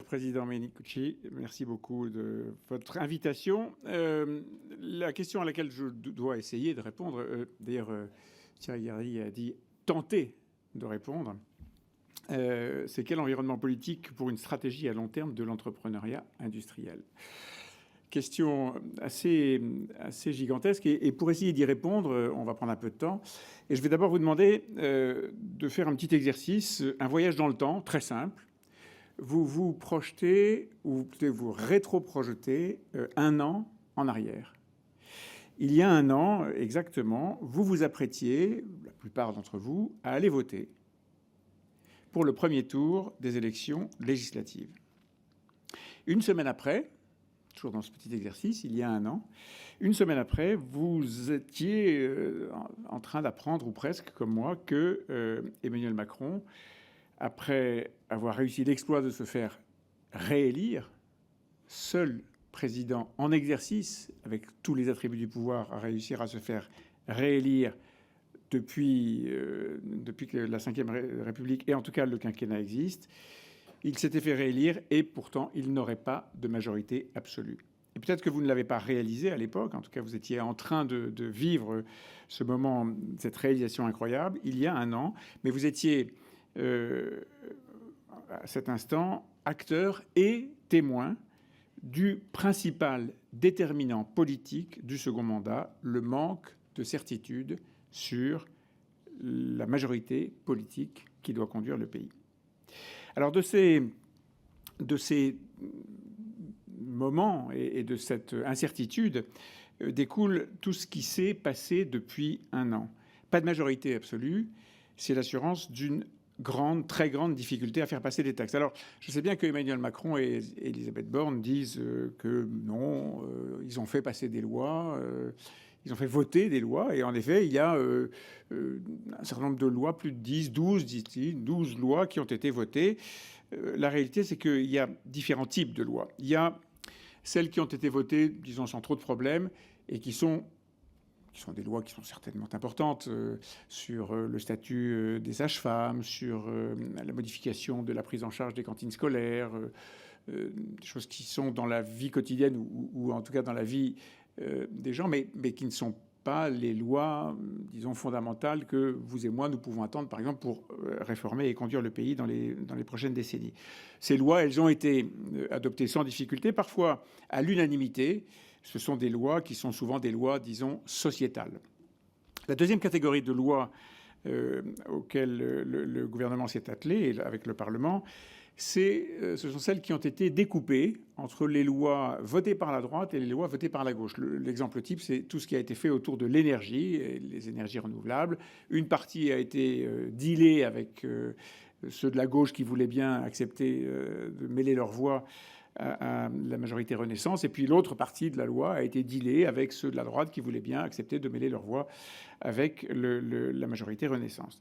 Président Menicucci. Merci beaucoup de votre invitation. La question à laquelle je dois essayer de répondre, d'ailleurs, Thierry Garry a dit tenter de répondre, c'est quel environnement politique pour une stratégie à long terme de l'entrepreneuriat industriel? Question assez gigantesque. Et pour essayer d'y répondre, on va prendre un peu de temps. Et je vais d'abord vous demander de faire un petit exercice, un voyage dans le temps, très simple. Vous vous projetez, ou peut-être vous rétro-projetez un an en arrière. Il y a un an, exactement, vous vous apprêtiez, la plupart d'entre vous, à aller voter pour le premier tour des élections législatives. Une semaine après, toujours dans ce petit exercice, il y a un an, une semaine après, vous étiez en train d'apprendre, ou presque comme moi, que Emmanuel Macron, après avoir réussi l'exploit de se faire réélire, seul président en exercice, avec tous les attributs du pouvoir, à réussir à se faire réélire depuis que la Ve République, et en tout cas le quinquennat existe, il s'était fait réélire et pourtant il n'aurait pas de majorité absolue. Et peut-être que vous ne l'avez pas réalisé à l'époque, en tout cas vous étiez en train de vivre ce moment, cette réalisation incroyable, il y a un an, mais vous étiez à cet instant acteur et témoin du principal déterminant politique du second mandat, le manque de certitude sur la majorité politique qui doit conduire le pays. Alors de ces moments et de cette incertitude découle tout ce qui s'est passé depuis un an. Pas de majorité absolue, c'est l'assurance d'une très grande difficulté à faire passer des textes. Alors, je sais bien que Emmanuel Macron et Elisabeth Borne disent que non, ils ont fait passer des lois, ils ont fait voter des lois, et en effet, il y a un certain nombre de lois, plus de 10, 12, dit-il, 12 lois qui ont été votées. La réalité, c'est qu'il y a différents types de lois. Il y a celles qui ont été votées, disons, sans trop de problèmes, et qui sont des lois qui sont certainement importantes sur le statut des sages-femmes, sur la modification de la prise en charge des cantines scolaires, des choses qui sont dans la vie quotidienne ou en tout cas dans la vie des gens, mais qui ne sont pas les lois, disons, fondamentales que vous et moi, nous pouvons attendre, par exemple, pour réformer et conduire le pays dans les prochaines décennies. Ces lois, elles ont été adoptées sans difficulté, parfois à l'unanimité. Ce sont des lois qui sont souvent des lois, disons, sociétales. La deuxième catégorie de lois auxquelles le gouvernement s'est attelé, avec le Parlement, ce sont celles qui ont été découpées entre les lois votées par la droite et les lois votées par la gauche. L'exemple type, c'est tout ce qui a été fait autour de l'énergie, et les énergies renouvelables. Une partie a été dealée avec ceux de la gauche qui voulaient bien accepter de mêler leur voix à la majorité Renaissance, et puis l'autre partie de la loi a été dealée avec ceux de la droite qui voulaient bien accepter de mêler leur voix avec la majorité Renaissance.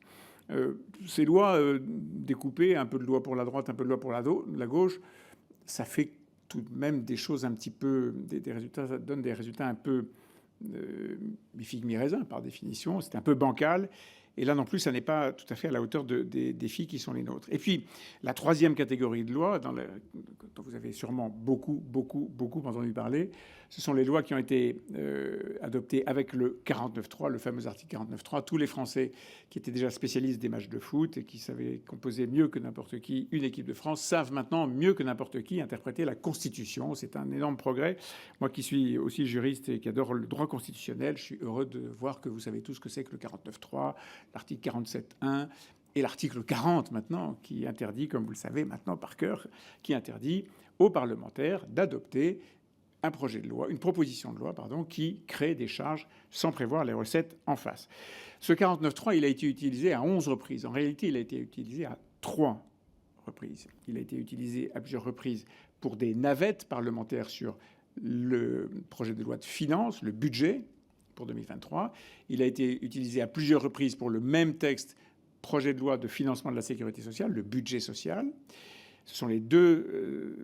Ces lois découpées, un peu de loi pour la droite, un peu de loi pour la gauche, ça fait tout de même des choses un petit peu, des résultats, ça donne des résultats un peu mi-figue mi-raisin par définition, c'est un peu bancal. Et là non plus, ça n'est pas tout à fait à la hauteur des défis qui sont les nôtres. Et puis, la troisième catégorie de lois, dont vous avez sûrement beaucoup entendu parler, ce sont les lois qui ont été adoptées avec le 49.3, le fameux article 49.3. Tous les Français qui étaient déjà spécialistes des matchs de foot et qui savaient composer mieux que n'importe qui une équipe de France savent maintenant mieux que n'importe qui interpréter la Constitution. C'est un énorme progrès. Moi qui suis aussi juriste et qui adore le droit constitutionnel, je suis heureux de voir que vous savez tous ce que c'est que le 49.3, l'article 47.1 et l'article 40 maintenant, qui interdit, comme vous le savez maintenant par cœur, qui interdit aux parlementaires d'adopter un projet de loi, une proposition de loi, qui crée des charges sans prévoir les recettes en face. Ce 49.3, il a été utilisé à 11 reprises. En réalité, il a été utilisé à 3 reprises. Il a été utilisé à plusieurs reprises pour des navettes parlementaires sur le projet de loi de finances, le budget pour 2023. Il a été utilisé à plusieurs reprises pour le même texte, projet de loi de financement de la sécurité sociale, le budget social. Ce sont les deux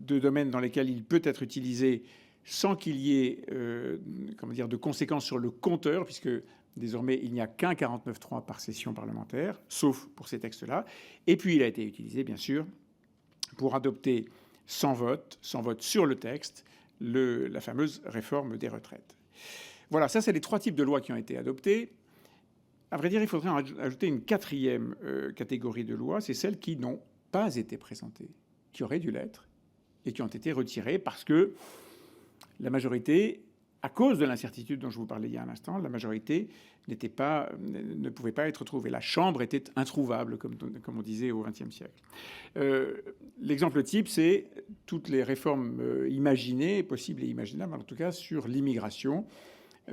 domaines dans lesquels il peut être utilisé sans qu'il y ait de conséquences sur le compteur, puisque désormais il n'y a qu'un 49.3 par session parlementaire, sauf pour ces textes-là. Et puis il a été utilisé, bien sûr, pour adopter sans vote sur le texte, la fameuse réforme des retraites. Voilà, ça c'est les 3 types de lois qui ont été adoptées. À vrai dire, il faudrait en ajouter une 4e catégorie de lois, c'est celles qui n'ont pas été présentées, qui auraient dû l'être, et qui ont été retirées parce que la majorité, à cause de l'incertitude dont je vous parlais il y a un instant, la majorité ne pouvait pas être trouvée. La Chambre était introuvable, comme on disait au XXe siècle. L'exemple type, c'est toutes les réformes imaginées, possibles et imaginables, en tout cas sur l'immigration.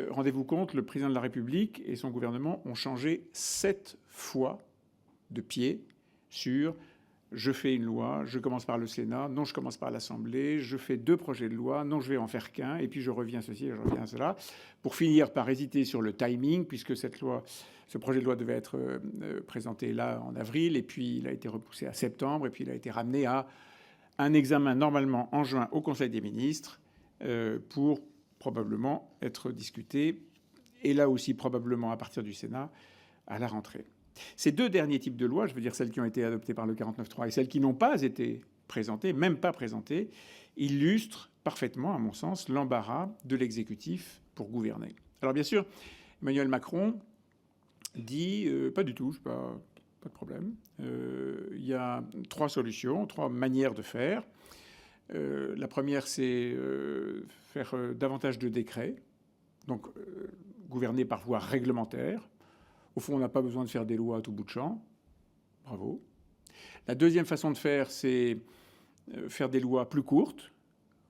Rendez-vous compte, le président de la République et son gouvernement ont changé 7 fois de pied sur je fais une loi, je commence par le Sénat, non, je commence par l'Assemblée, je fais 2 projets de loi, non, je vais en faire qu'un, et puis je reviens à ceci, et je reviens à cela, pour finir par hésiter sur le timing, puisque ce projet de loi devait être présenté là en avril, et puis il a été repoussé à septembre, et puis il a été ramené à un examen normalement en juin au Conseil des ministres pour probablement être discuté, et là aussi probablement à partir du Sénat, à la rentrée. Ces 2 derniers types de lois, je veux dire celles qui ont été adoptées par le 49.3 et celles qui n'ont pas été présentées, même pas présentées, illustrent parfaitement, à mon sens, l'embarras de l'exécutif pour gouverner. Alors bien sûr, Emmanuel Macron dit pas du tout, pas de problème. Il y a 3 solutions, 3 manières de faire. La première, c'est faire davantage de décrets, donc gouverner par voie réglementaire. Au fond, on n'a pas besoin de faire des lois à tout bout de champ. Bravo. La deuxième façon de faire, c'est faire des lois plus courtes,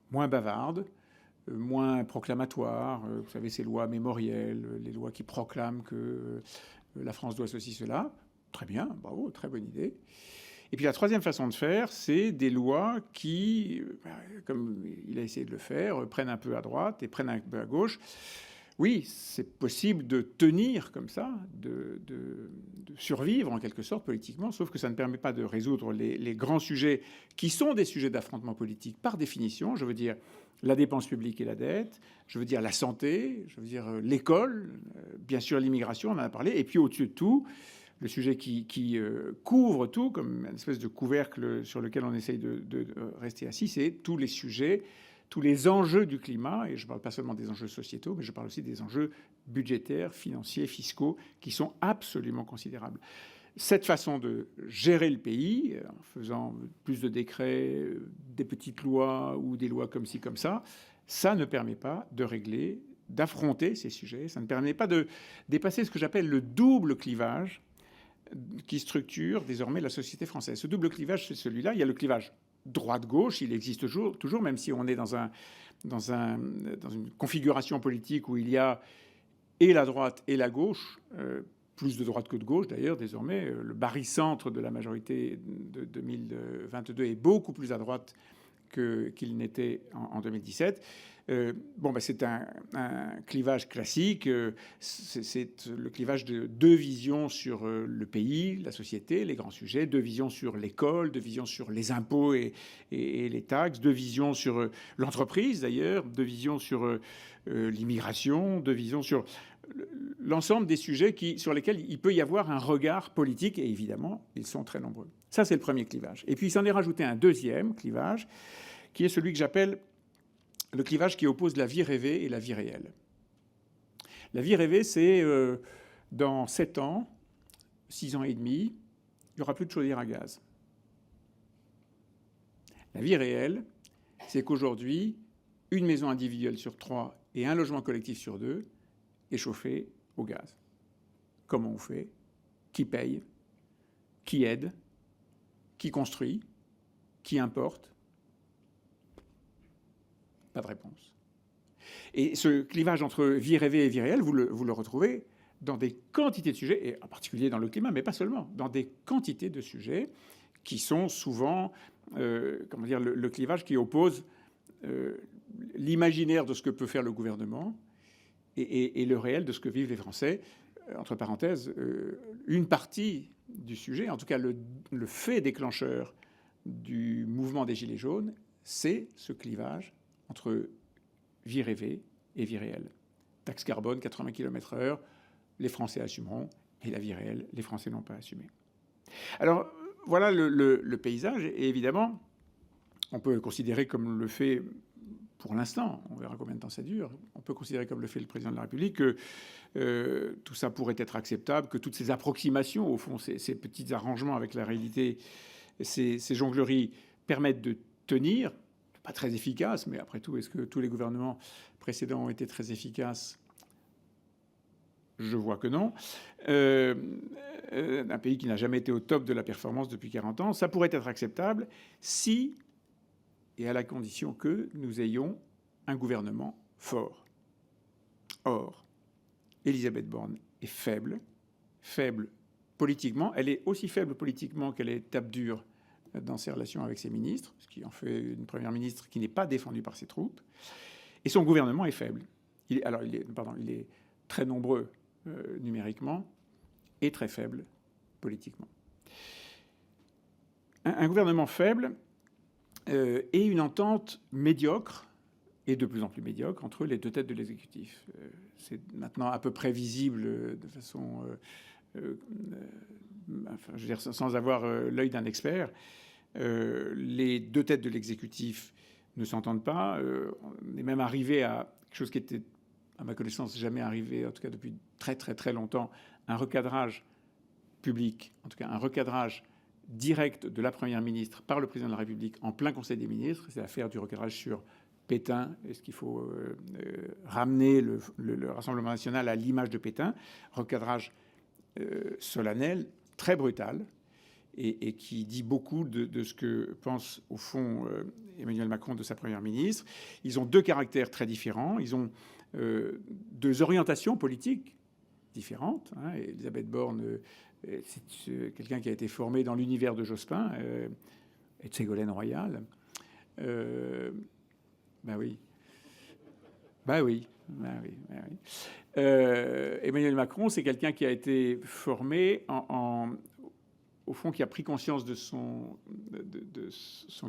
moins bavardes, moins proclamatoires. Vous savez, ces lois mémorielles, les lois qui proclament que la France doit ceci, cela. Très bien, bravo, très bonne idée. Et puis la troisième façon de faire, c'est des lois qui, comme il a essayé de le faire, prennent un peu à droite et prennent un peu à gauche. Oui, c'est possible de tenir comme ça, de survivre en quelque sorte politiquement, sauf que ça ne permet pas de résoudre les grands sujets qui sont des sujets d'affrontement politique par définition. Je veux dire la dépense publique et la dette, je veux dire la santé, je veux dire l'école, bien sûr l'immigration, on en a parlé, et puis au-dessus de tout, le sujet qui couvre tout, comme une espèce de couvercle sur lequel on essaye de rester assis, c'est tous les sujets, tous les enjeux du climat, et je ne parle pas seulement des enjeux sociétaux, mais je parle aussi des enjeux budgétaires, financiers, fiscaux, qui sont absolument considérables. Cette façon de gérer le pays, en faisant plus de décrets, des petites lois ou des lois comme ci, comme ça ne permet pas de régler, d'affronter ces sujets, ça ne permet pas de dépasser ce que j'appelle le double clivage qui structure désormais la société française. Ce double clivage, c'est celui-là. Il y a le clivage droite-gauche, il existe toujours, même si on est dans une configuration politique où il y a et la droite et la gauche, plus de droite que de gauche d'ailleurs désormais. Le barycentre de la majorité de 2022 est beaucoup plus à droite qu'il n'était en 2017. C'est un clivage classique. C'est le clivage de 2 visions sur le pays, la société, les grands sujets, 2 visions sur l'école, 2 visions sur les impôts et les taxes, 2 visions sur l'entreprise d'ailleurs, 2 visions sur l'immigration, 2 visions sur l'ensemble des sujets sur lesquels il peut y avoir un regard politique, et évidemment, ils sont très nombreux. Ça, c'est le premier clivage. Et puis, il s'en est rajouté un deuxième clivage, qui est celui que j'appelle le clivage qui oppose la vie rêvée et la vie réelle. La vie rêvée, c'est dans 7 ans, 6 ans et demi, il n'y aura plus de chaudière à gaz. La vie réelle, c'est qu'aujourd'hui, une maison individuelle sur 3 et un logement collectif sur 2 est chauffé au gaz. Comment on fait? Qui paye? Qui aide? Qui construit? Qui importe? Pas de réponse. Et ce clivage entre vie rêvée et vie réelle, vous le retrouvez dans des quantités de sujets, et en particulier dans le climat, mais pas seulement, dans des quantités de sujets qui sont souvent le clivage qui oppose l'imaginaire de ce que peut faire le gouvernement et le réel de ce que vivent les Français. Entre parenthèses, une partie du sujet, en tout cas le fait déclencheur du mouvement des Gilets jaunes, c'est ce clivage entre vie rêvée et vie réelle. Taxe carbone, 80 km/h, les Français assumeront, et la vie réelle, les Français n'ont pas assumé. Alors, voilà le paysage, et évidemment, On peut considérer comme le fait, pour l'instant, on verra combien de temps ça dure, on peut considérer comme le fait le président de la République que tout ça pourrait être acceptable, que toutes ces approximations, au fond, ces petits arrangements avec la réalité, ces jongleries permettent de tenir. Pas très efficace, mais après tout, est-ce que tous les gouvernements précédents ont été très efficaces? Je vois que non. Un pays qui n'a jamais été au top de la performance depuis 40 ans, ça pourrait être acceptable si, et à la condition que nous ayons un gouvernement fort. Or, Elisabeth Borne est faible, faible politiquement. Elle est aussi faible politiquement qu'elle est tape dure dans ses relations avec ses ministres, ce qui en fait une première ministre qui n'est pas défendue par ses troupes. Et son gouvernement est faible. Il est très nombreux numériquement et très faible politiquement. Un gouvernement faible et une entente médiocre, et de plus en plus médiocre, entre les deux têtes de l'exécutif. C'est maintenant à peu près visible de façon... je veux dire, sans avoir l'œil d'un expert. Les deux têtes de l'exécutif ne s'entendent pas. On est même arrivé à quelque chose qui était, à ma connaissance, jamais arrivé, en tout cas depuis très très très longtemps, un recadrage public, en tout cas un recadrage direct de la Première ministre par le Président de la République en plein Conseil des ministres. C'est l'affaire du recadrage sur Pétain. Est-ce qu'il faut ramener le Rassemblement national à l'image de Pétain? Recadrage solennel, très brutal, et qui dit beaucoup de ce que pense, au fond, Emmanuel Macron de sa Première ministre. Ils ont deux caractères très différents. Ils ont deux orientations politiques différentes. Elisabeth Borne, c'est quelqu'un qui a été formé dans l'univers de Jospin et de Ségolène Royal. Oui. Emmanuel Macron, c'est quelqu'un qui a été formé au fond, qui a pris conscience de son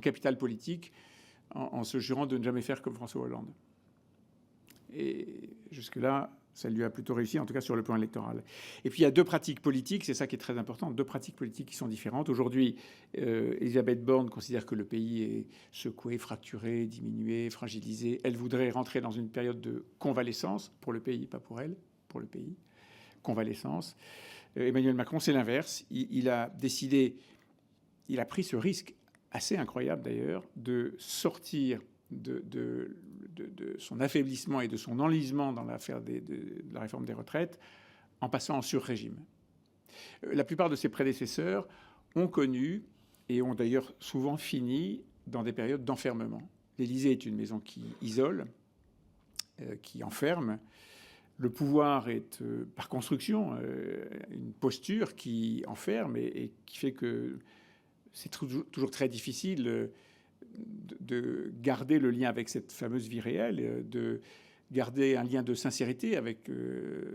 capital politique en se jurant de ne jamais faire comme François Hollande. Et jusque-là, ça lui a plutôt réussi, en tout cas sur le plan électoral. Et puis il y a deux pratiques politiques, c'est ça qui est très important, deux pratiques politiques qui sont différentes. Aujourd'hui, Elisabeth Borne considère que le pays est secoué, fracturé, diminué, fragilisé. Elle voudrait rentrer dans une période de convalescence pour le pays, pas pour elle, pour le pays. Convalescence. Emmanuel Macron, c'est l'inverse. Il a décidé, il a pris ce risque assez incroyable d'ailleurs de sortir de son affaiblissement et de son enlisement dans l'affaire de la réforme des retraites en passant en sur-régime. La plupart de ses prédécesseurs ont connu et ont d'ailleurs souvent fini dans des périodes d'enfermement. L'Élysée est une maison qui isole, qui enferme. Le pouvoir est, par construction, une posture qui enferme et qui fait que c'est toujours très difficile de garder le lien avec cette fameuse vie réelle, de garder un lien de sincérité avec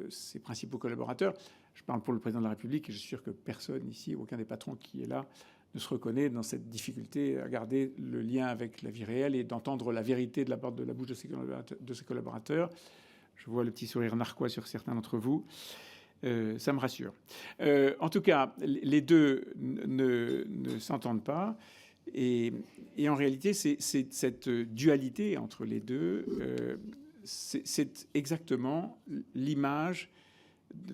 ses principaux collaborateurs. Je parle pour le président de la République et je suis sûr que personne ici, aucun des patrons qui est là, ne se reconnaît dans cette difficulté à garder le lien avec la vie réelle et d'entendre la vérité de la bouche de ses collaborateurs. Je vois le petit sourire narquois sur certains d'entre vous. Ça me rassure. En tout cas, les deux ne s'entendent pas. Et en réalité, c'est cette dualité entre les deux, c'est exactement l'image,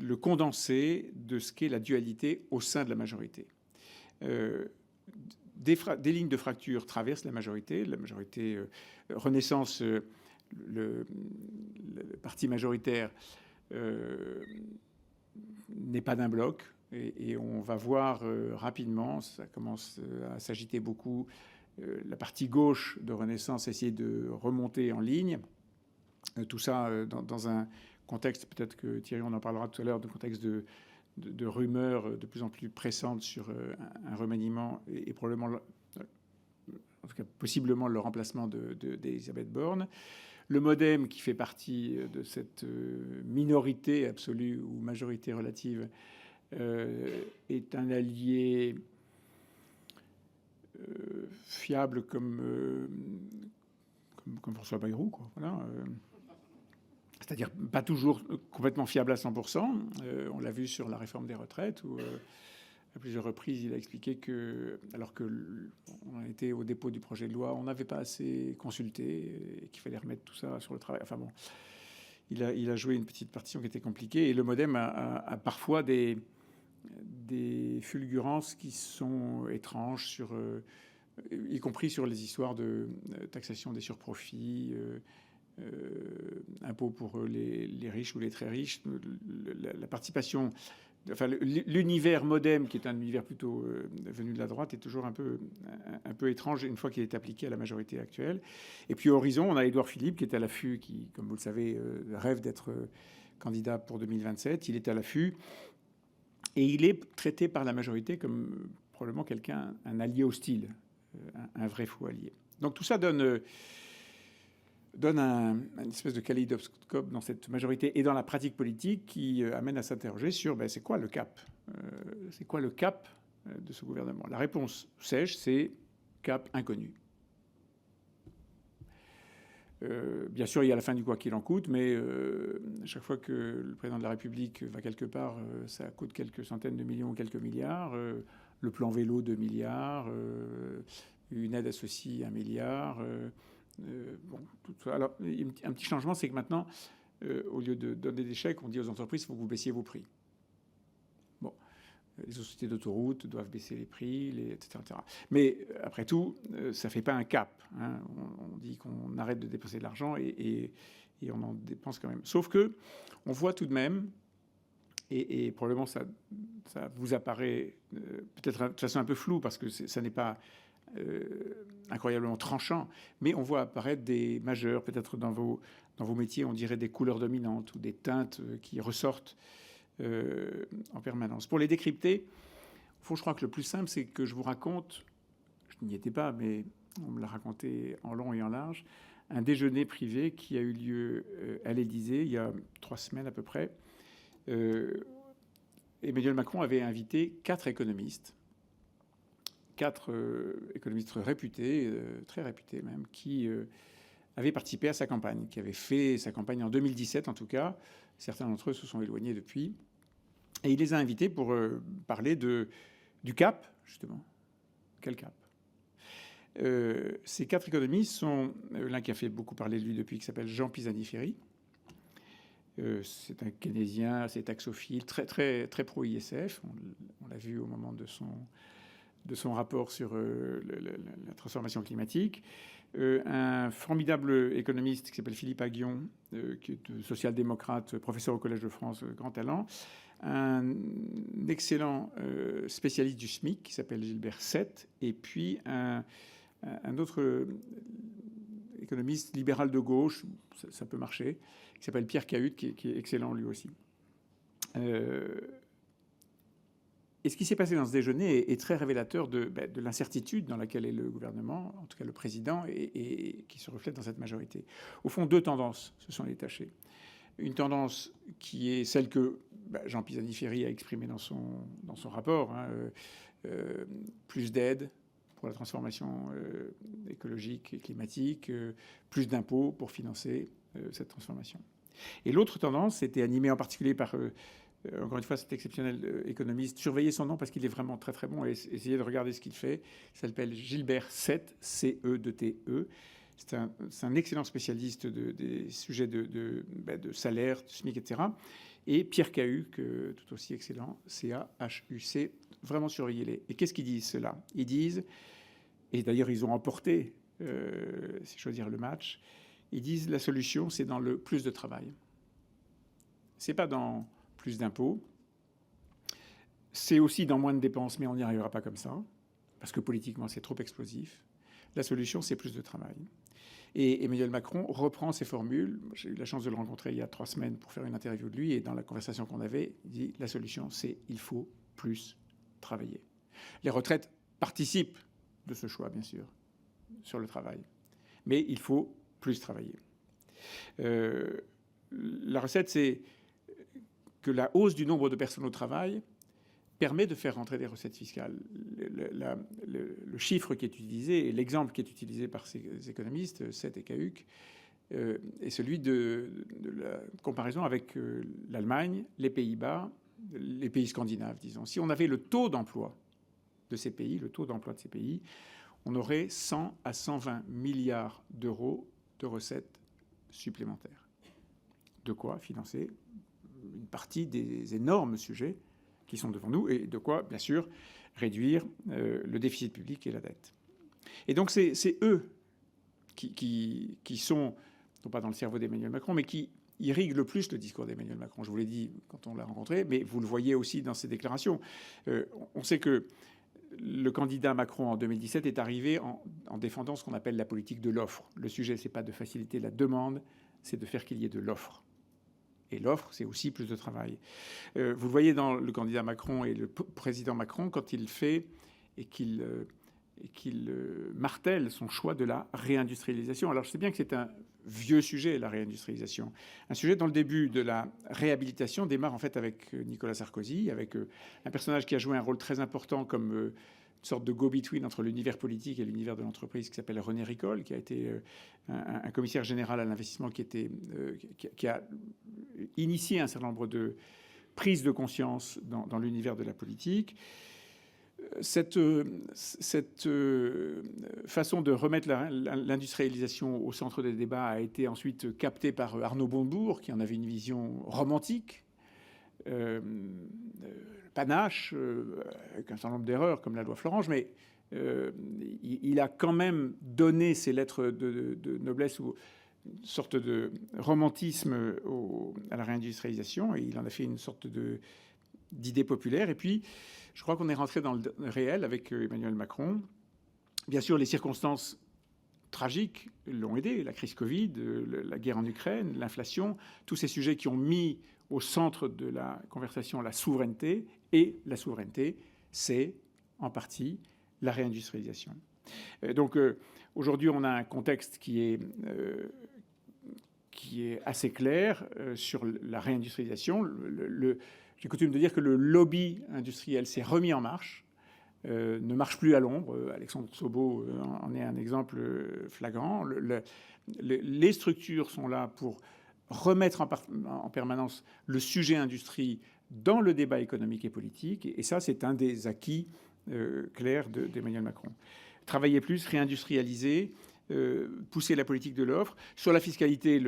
le condensé de ce qu'est la dualité au sein de la majorité. Des lignes de fracture traversent la majorité. La majorité Renaissance, le parti majoritaire n'est pas d'un bloc. Et on va voir rapidement, ça commence à s'agiter beaucoup, la partie gauche de Renaissance essayer de remonter en ligne. Tout ça dans un contexte, peut-être que Thierry, on en parlera tout à l'heure, de contexte de rumeurs de plus en plus pressantes sur un remaniement et probablement, en tout cas possiblement, le remplacement d'Elisabeth Borne. Le MoDem, qui fait partie de cette minorité absolue ou majorité relative, est un allié fiable comme François Bayrou, quoi. Voilà. C'est-à-dire pas toujours complètement fiable à 100%. On l'a vu sur la réforme des retraites, où À plusieurs reprises, il a expliqué que, alors qu'on était au dépôt du projet de loi, on n'avait pas assez consulté et qu'il fallait remettre tout ça sur le travail. Enfin bon, il a joué une petite partition qui était compliquée. Et le MoDem a parfois des fulgurances qui sont étranges, y compris sur les histoires de taxation des surprofits, impôts pour les riches ou les très riches, la participation. Enfin, l'univers MoDem, qui est un univers plutôt venu de la droite, est toujours un peu étrange une fois qu'il est appliqué à la majorité actuelle. Et puis, au horizon, on a Édouard Philippe, qui est à l'affût, qui, comme vous le savez, rêve d'être candidat pour 2027. Il est à l'affût. Et il est traité par la majorité comme probablement un allié hostile, un vrai faux allié. Donc tout ça donne une espèce de kaléidoscope dans cette majorité et dans la pratique politique qui amène à s'interroger sur c'est quoi le cap C'est quoi le cap de ce gouvernement? La réponse sèche, c'est cap inconnu. Bien sûr, il y a la fin du quoi qu'il en coûte, mais à chaque fois que le président de la République va quelque part, ça coûte quelques centaines de millions ou quelques milliards. Le plan vélo, 2 milliards. Une aide associée, 1 milliard. Bon, tout ça. Alors, un petit changement, c'est que maintenant, au lieu de donner des chèques, on dit aux entreprises, il faut que vous baissiez vos prix. Bon, les sociétés d'autoroutes doivent baisser les prix, etc., etc. Mais après tout, ça ne fait pas un cap. Hein. On dit qu'on arrête de dépenser de l'argent et on en dépense quand même. Sauf que on voit tout de même, et probablement ça vous apparaît peut-être de façon un peu floue parce que ça n'est pas incroyablement tranchant, mais on voit apparaître des majeurs, peut-être dans vos métiers, on dirait des couleurs dominantes ou des teintes qui ressortent en permanence. Pour les décrypter, au fond, je crois que le plus simple, c'est que je vous raconte, je n'y étais pas, mais on me l'a raconté en long et en large, un déjeuner privé qui a eu lieu à l'Élysée il y a 3 semaines à peu près. Emmanuel Macron avait invité 4 économistes, 4 économistes réputés, très réputés même, qui avaient participé à sa campagne, qui avaient fait sa campagne en 2017 en tout cas. Certains d'entre eux se sont éloignés depuis. Et il les a invités pour parler du cap, justement. Quel cap? Ces 4 économistes sont l'un qui a fait beaucoup parler de lui depuis, qui s'appelle Jean Pisani-Ferry. C'est un keynésien, assez taxophile, très, très, très pro-ISF. On l'a vu au moment de son rapport sur la transformation climatique. Un formidable économiste qui s'appelle Philippe Aghion, qui est social-démocrate, professeur au Collège de France, grand talent. Un excellent spécialiste du SMIC qui s'appelle Gilbert Sett. Et puis un autre économiste libéral de gauche, ça peut marcher, qui s'appelle Pierre Cahute, qui est excellent lui aussi. Et ce qui s'est passé dans ce déjeuner est très révélateur de l'incertitude dans laquelle est le gouvernement, en tout cas le président, et qui se reflète dans cette majorité. Au fond, 2 tendances se sont détachées. Une tendance qui est celle que Jean Pisani-Ferry a exprimée dans son rapport, hein, plus d'aide pour la transformation écologique et climatique, plus d'impôts pour financer cette transformation. Et l'autre tendance était animée en particulier par... encore une fois, cet exceptionnel économiste. Surveillez son nom parce qu'il est vraiment très très bon et essayez de regarder ce qu'il fait. Il s'appelle Gilbert Sett, C-E-T-E. C'est un excellent spécialiste des sujets de salaire, de SMIC, etc. Et Pierre Cahute, tout aussi excellent, C-A-H-U-C. Vraiment surveillez-les. Et qu'est-ce qu'ils disent, ceux-là? Ils disent, et d'ailleurs ils ont emporté, si je veux dire, le match, ils disent la solution, c'est dans le plus de travail. C'est pas dans plus d'impôts. C'est aussi dans moins de dépenses, mais on n'y arrivera pas comme ça, parce que politiquement, c'est trop explosif. La solution, c'est plus de travail. Et Emmanuel Macron reprend ces formules. J'ai eu la chance de le rencontrer il y a 3 semaines pour faire une interview de lui, et dans la conversation qu'on avait, il dit la solution, c'est il faut plus travailler. Les retraites participent de ce choix, bien sûr, sur le travail. Mais il faut plus travailler. La recette, c'est que la hausse du nombre de personnes au travail permet de faire rentrer des recettes fiscales. Le chiffre qui est utilisé et l'exemple qui est utilisé par ces économistes, Sett et Cahute, est celui de la comparaison avec l'Allemagne, les Pays-Bas les pays scandinaves, disons, si on avait le taux d'emploi de ces pays, on aurait 100 à 120 milliards d'euros de recettes supplémentaires. De quoi financer une partie des énormes sujets qui sont devant nous et de quoi, bien sûr, réduire le déficit public et la dette. Et donc c'est eux qui sont, non pas dans le cerveau d'Emmanuel Macron, mais qui irriguent le plus le discours d'Emmanuel Macron. Je vous l'ai dit quand on l'a rencontré, mais vous le voyez aussi dans ses déclarations. On sait que le candidat Macron en 2017 est arrivé en défendant ce qu'on appelle la politique de l'offre. Le sujet, c'est pas de faciliter la demande, c'est de faire qu'il y ait de l'offre. Et l'offre, c'est aussi plus de travail. Vous le voyez dans le candidat Macron et le président Macron quand il fait et qu'il martèle son choix de la réindustrialisation. Alors je sais bien que c'est un vieux sujet, la réindustrialisation. Un sujet dont le début de la réhabilitation démarre en fait avec Nicolas Sarkozy, avec un personnage qui a joué un rôle très important comme une sorte de go-between entre l'univers politique et l'univers de l'entreprise qui s'appelle René Ricol, qui a été un commissaire général à l'investissement qui a initié un certain nombre de prises de conscience dans l'univers de la politique. Cette façon de remettre l'industrialisation au centre des débats a été ensuite captée par Arnaud Montebourg, qui en avait une vision romantique, panache, avec un certain nombre d'erreurs comme la loi Florange, mais il a quand même donné ses lettres de noblesse ou une sorte de romantisme à la réindustrialisation, et il en a fait une sorte d'idée populaire. Et puis, je crois qu'on est rentré dans le réel avec Emmanuel Macron. Bien sûr, les circonstances tragiques l'ont aidé. La crise Covid, la guerre en Ukraine, l'inflation, tous ces sujets qui ont mis au centre de la conversation la souveraineté. Et la souveraineté, c'est en partie la réindustrialisation. Donc aujourd'hui, on a un contexte qui est assez clair sur la réindustrialisation. J'ai coutume de dire que le lobby industriel s'est remis en marche, ne marche plus à l'ombre. Alexandre Sobo en est un exemple flagrant. Les structures sont là pour remettre en permanence le sujet industrie dans le débat économique et politique. Et ça, c'est un des acquis clairs d'Emmanuel Macron. Travailler plus, réindustrialiser, pousser la politique de l'offre. Sur la fiscalité,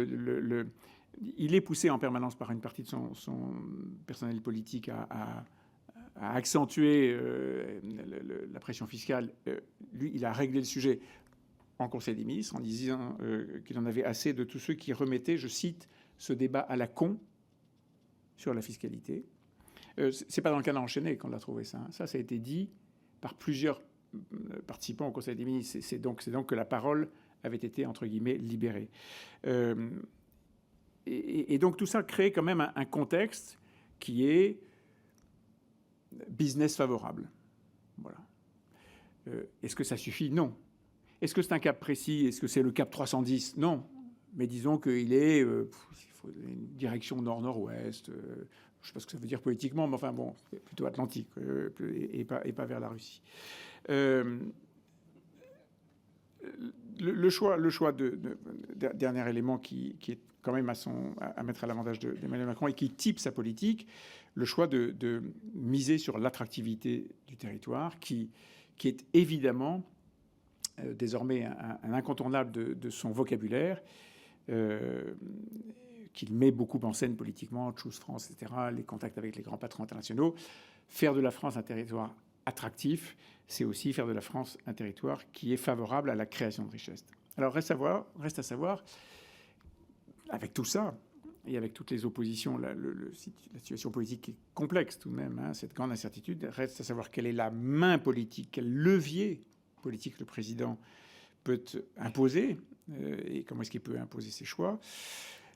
il est poussé en permanence par une partie de son personnel politique à accentuer la pression fiscale. Lui, il a réglé le sujet en Conseil des ministres en disant qu'il en avait assez de tous ceux qui remettaient, je cite, ce débat à la con sur la fiscalité. C'est pas dans le canard enchaîné qu'on l'a trouvé ça. Ça a été dit par plusieurs participants au Conseil des ministres. C'est donc que la parole avait été, entre guillemets, libérée. Et donc tout ça crée quand même un contexte qui est business favorable. Voilà. Est-ce que ça suffit? Non. Est-ce que c'est un cap précis? Est-ce que c'est le cap 310? Non. Mais disons qu'il est il faut une direction nord-nord-ouest. Je ne sais pas ce que ça veut dire politiquement, mais enfin bon, plutôt Atlantique et pas vers la Russie. Le choix dernier élément qui est quand même à mettre à l'avantage d'Emmanuel Macron et qui type sa politique, le choix de miser sur l'attractivité du territoire, qui est évidemment désormais un incontournable de son vocabulaire, qu'il met beaucoup en scène politiquement, Choose France, etc., les contacts avec les grands patrons internationaux. Faire de la France un territoire attractif, c'est aussi faire de la France un territoire qui est favorable à la création de richesses. Alors reste à savoir, avec tout ça, et avec toutes les oppositions, la situation politique est complexe tout de même, hein, cette grande incertitude, reste à savoir quelle est la main politique, quel levier politique le président peut imposer, et comment est-ce qu'il peut imposer ses choix.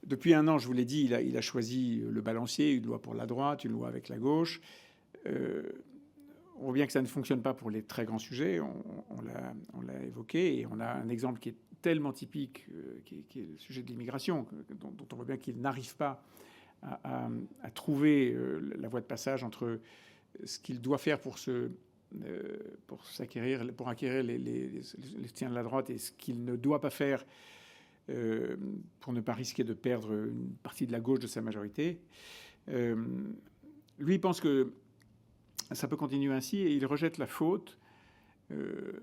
Depuis un an, je vous l'ai dit, il a choisi le balancier, une loi pour la droite, une loi avec la gauche. On voit bien que ça ne fonctionne pas pour les très grands sujets, on l'a évoqué, et on a un exemple qui est tellement typique, qui est le sujet de l'immigration, dont on voit bien qu'il n'arrive pas à trouver la voie de passage entre ce qu'il doit faire pour acquérir les soutiens de la droite et ce qu'il ne doit pas faire pour ne pas risquer de perdre une partie de la gauche de sa majorité. lui pense que ça peut continuer ainsi et il rejette la faute de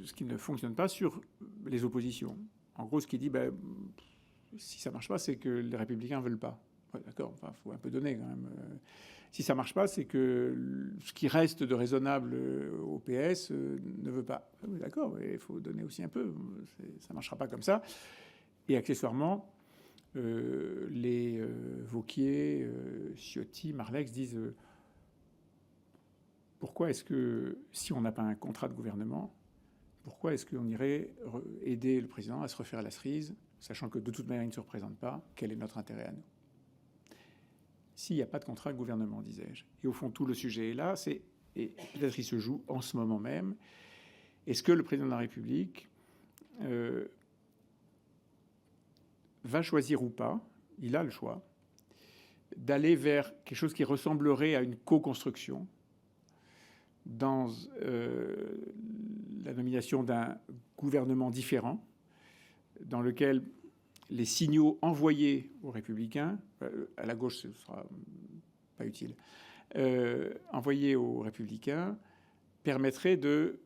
ce qui ne fonctionne pas sur les oppositions. En gros, ce qu'il dit, si ça ne marche pas, c'est que les Républicains ne veulent pas. Ouais, d'accord, il faut un peu donner quand même. Si ça ne marche pas, c'est que ce qui reste de raisonnable au PS ne veut pas. Oui, d'accord, mais il faut donner aussi un peu. Ça ne marchera pas comme ça. Et accessoirement, les Wauquiez, Ciotti, Marleix disent pourquoi est-ce que, si on n'a pas un contrat de gouvernement, pourquoi est-ce qu'on irait aider le président à se refaire la cerise, sachant que de toute manière il ne se représente pas? Quel est notre intérêt à nous? S'il n'y a pas de contrat de gouvernement, disais-je. Et au fond, tout le sujet est là, et peut-être il se joue en ce moment même. Est-ce que le président de la République va choisir ou pas, il a le choix, d'aller vers quelque chose qui ressemblerait à une co-construction dans la nomination d'un gouvernement différent, dans lequel les signaux envoyés aux Républicains, à la gauche ce ne sera pas utile, envoyés aux Républicains permettraient de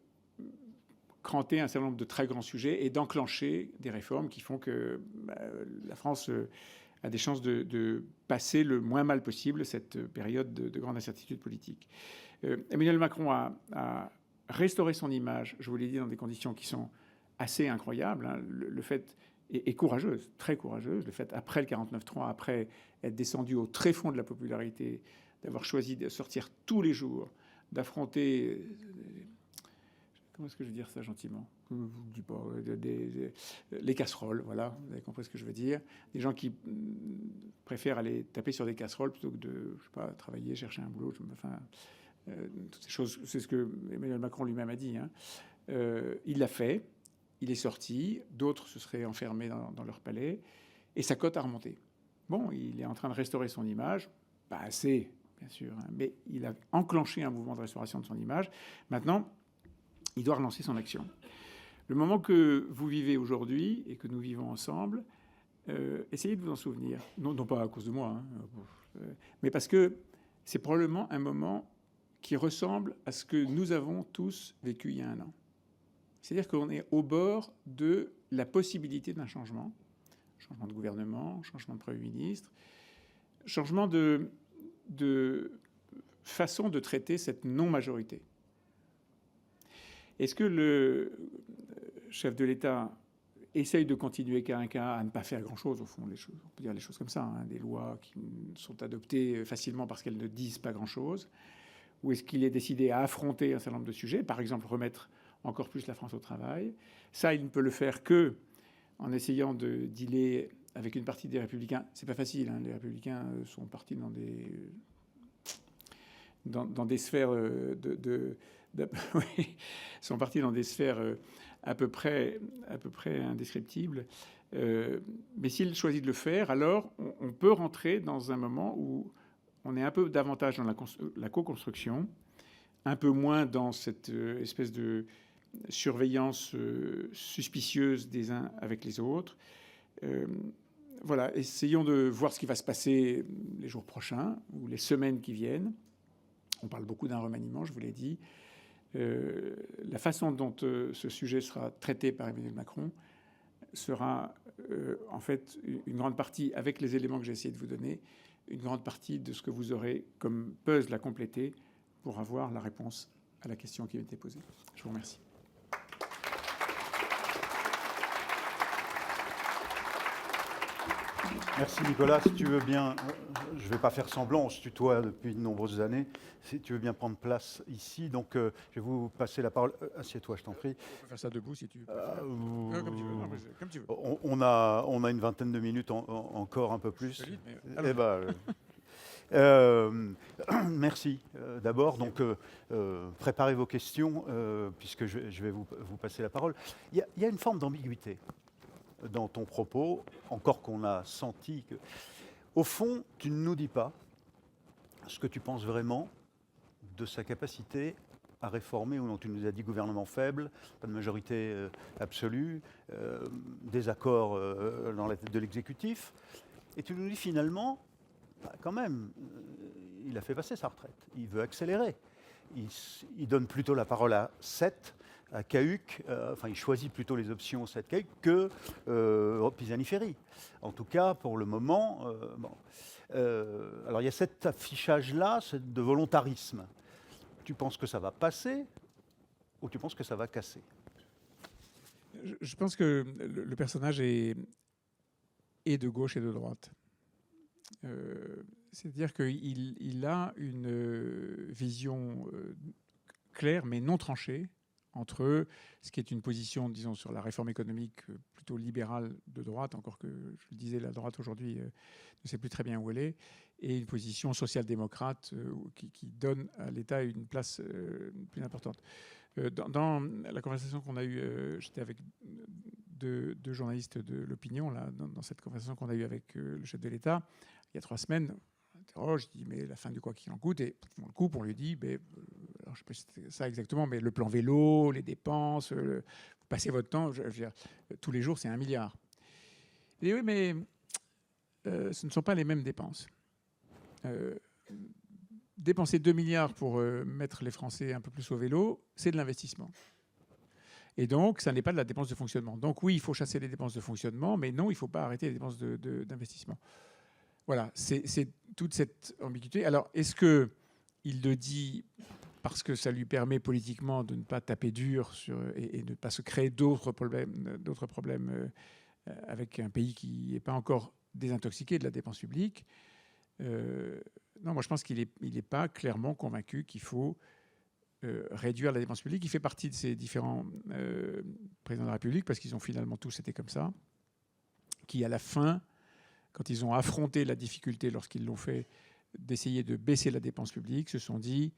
cranter un certain nombre de très grands sujets et d'enclencher des réformes qui font que la France a des chances de passer le moins mal possible cette période de grande incertitude politique. Emmanuel Macron a restauré son image, je vous l'ai dit, dans des conditions qui sont assez incroyables. Hein. Le fait est courageuse, très courageuse. Le fait, après le 49-3, après être descendu au très fond de la popularité, d'avoir choisi de sortir tous les jours, d'affronter... Comment est-ce que je veux dire ça gentiment? Je ne vous dis pas. Les casseroles, voilà. Vous avez compris ce que je veux dire. Des gens qui préfèrent aller taper sur des casseroles plutôt que de, je sais pas, travailler, chercher un boulot. Enfin, toutes ces choses, c'est ce que Emmanuel Macron lui-même a dit. Hein. Il l'a fait. Il est sorti. D'autres se seraient enfermés dans leur palais. Et sa cote a remonté. Bon, il est en train de restaurer son image. Pas assez, bien sûr. Hein, mais il a enclenché un mouvement de restauration de son image. Maintenant, il doit relancer son action. Le moment que vous vivez aujourd'hui et que nous vivons ensemble, essayez de vous en souvenir. Non pas à cause de moi, hein, mais parce que c'est probablement un moment qui ressemble à ce que nous avons tous vécu il y a un an. C'est-à-dire qu'on est au bord de la possibilité d'un changement de gouvernement, changement de Premier ministre, changement de façon de traiter cette non-majorité. Est-ce que le chef de l'État essaye de continuer quinquennat à ne pas faire grand-chose, au fond, on peut dire les choses comme ça, hein, des lois qui sont adoptées facilement parce qu'elles ne disent pas grand-chose? Ou est-ce qu'il est décidé à affronter un certain nombre de sujets, par exemple remettre encore plus la France au travail? Ça, il ne peut le faire que en essayant de dealer avec une partie des Républicains. C'est pas facile, hein, les Républicains sont partis dans des sphères oui, sont partis dans des sphères à peu près indescriptibles. Mais s'il choisit de le faire, alors on peut rentrer dans un moment où on est un peu davantage dans la co-construction, un peu moins dans cette espèce de surveillance suspicieuse des uns avec les autres. Voilà, essayons de voir ce qui va se passer les jours prochains ou les semaines qui viennent. On parle beaucoup d'un remaniement, je vous l'ai dit. La façon dont ce sujet sera traité par Emmanuel Macron sera en fait une grande partie, avec les éléments que j'ai essayé de vous donner, une grande partie de ce que vous aurez comme puzzle à compléter pour avoir la réponse à la question qui m'a été posée. Je vous remercie. Merci Nicolas. Si tu veux bien, je ne vais pas faire semblant, on se tutoie depuis de nombreuses années. Si tu veux bien prendre place ici, donc je vais vous passer la parole. Assieds-toi, je t'en prie. On peut faire ça debout si tu veux. Comme tu veux. On a une vingtaine de minutes encore, un peu plus. Solide, merci d'abord. Donc, préparez vos questions puisque je vais vous passer la parole. Il y a une forme d'ambiguïté dans ton propos, encore qu'on a senti que, au fond, tu ne nous dis pas ce que tu penses vraiment de sa capacité à réformer, ou non, tu nous as dit gouvernement faible, pas de majorité absolue, désaccord dans la tête de l'exécutif, et tu nous dis finalement, quand même, il a fait passer sa retraite. Il veut accélérer. Il donne plutôt la parole à 7, à Cahuc, enfin il choisit plutôt les options 7 Cahuc que Pisani-Ferry. En tout cas, pour le moment, bon. Alors il y a cet affichage-là de volontarisme. Tu penses que ça va passer ou tu penses que ça va casser? Je pense que le personnage est de gauche et de droite. C'est-à-dire qu'il a une vision claire mais non tranchée entre ce qui est une position, disons, sur la réforme économique plutôt libérale de droite, encore que, je le disais, la droite aujourd'hui ne sait plus très bien où elle est, et une position social-démocrate qui donne à l'État une place plus importante. Dans la conversation qu'on a eue, j'étais avec deux journalistes de l'opinion, là, dans cette conversation qu'on a eue avec le chef de l'État, il y a 3 semaines, on interroge, je dis, mais la fin du quoi qu'il en coûte, et on le coupe, on lui dit, alors je ne sais pas si c'était ça exactement, mais le plan vélo, les dépenses, vous passez votre temps, je veux dire, tous les jours, c'est 1 milliard. Il dit, oui, mais ce ne sont pas les mêmes dépenses. Dépenser 2 milliards pour mettre les Français un peu plus au vélo, c'est de l'investissement. Et donc, ça n'est pas de la dépense de fonctionnement. Donc oui, il faut chasser les dépenses de fonctionnement, mais non, il ne faut pas arrêter les dépenses d'investissement. Voilà, c'est toute cette ambiguïté. Alors, est-ce qu'il le dit parce que ça lui permet politiquement de ne pas taper dur et de ne pas se créer d'autres problèmes avec un pays qui n'est pas encore désintoxiqué de la dépense publique? Non, moi je pense qu'il n'est pas clairement convaincu qu'il faut réduire la dépense publique. Il fait partie de ces différents présidents de la République, parce qu'ils ont finalement tous été comme ça, qui à la fin, quand ils ont affronté la difficulté lorsqu'ils l'ont fait d'essayer de baisser la dépense publique, se sont dit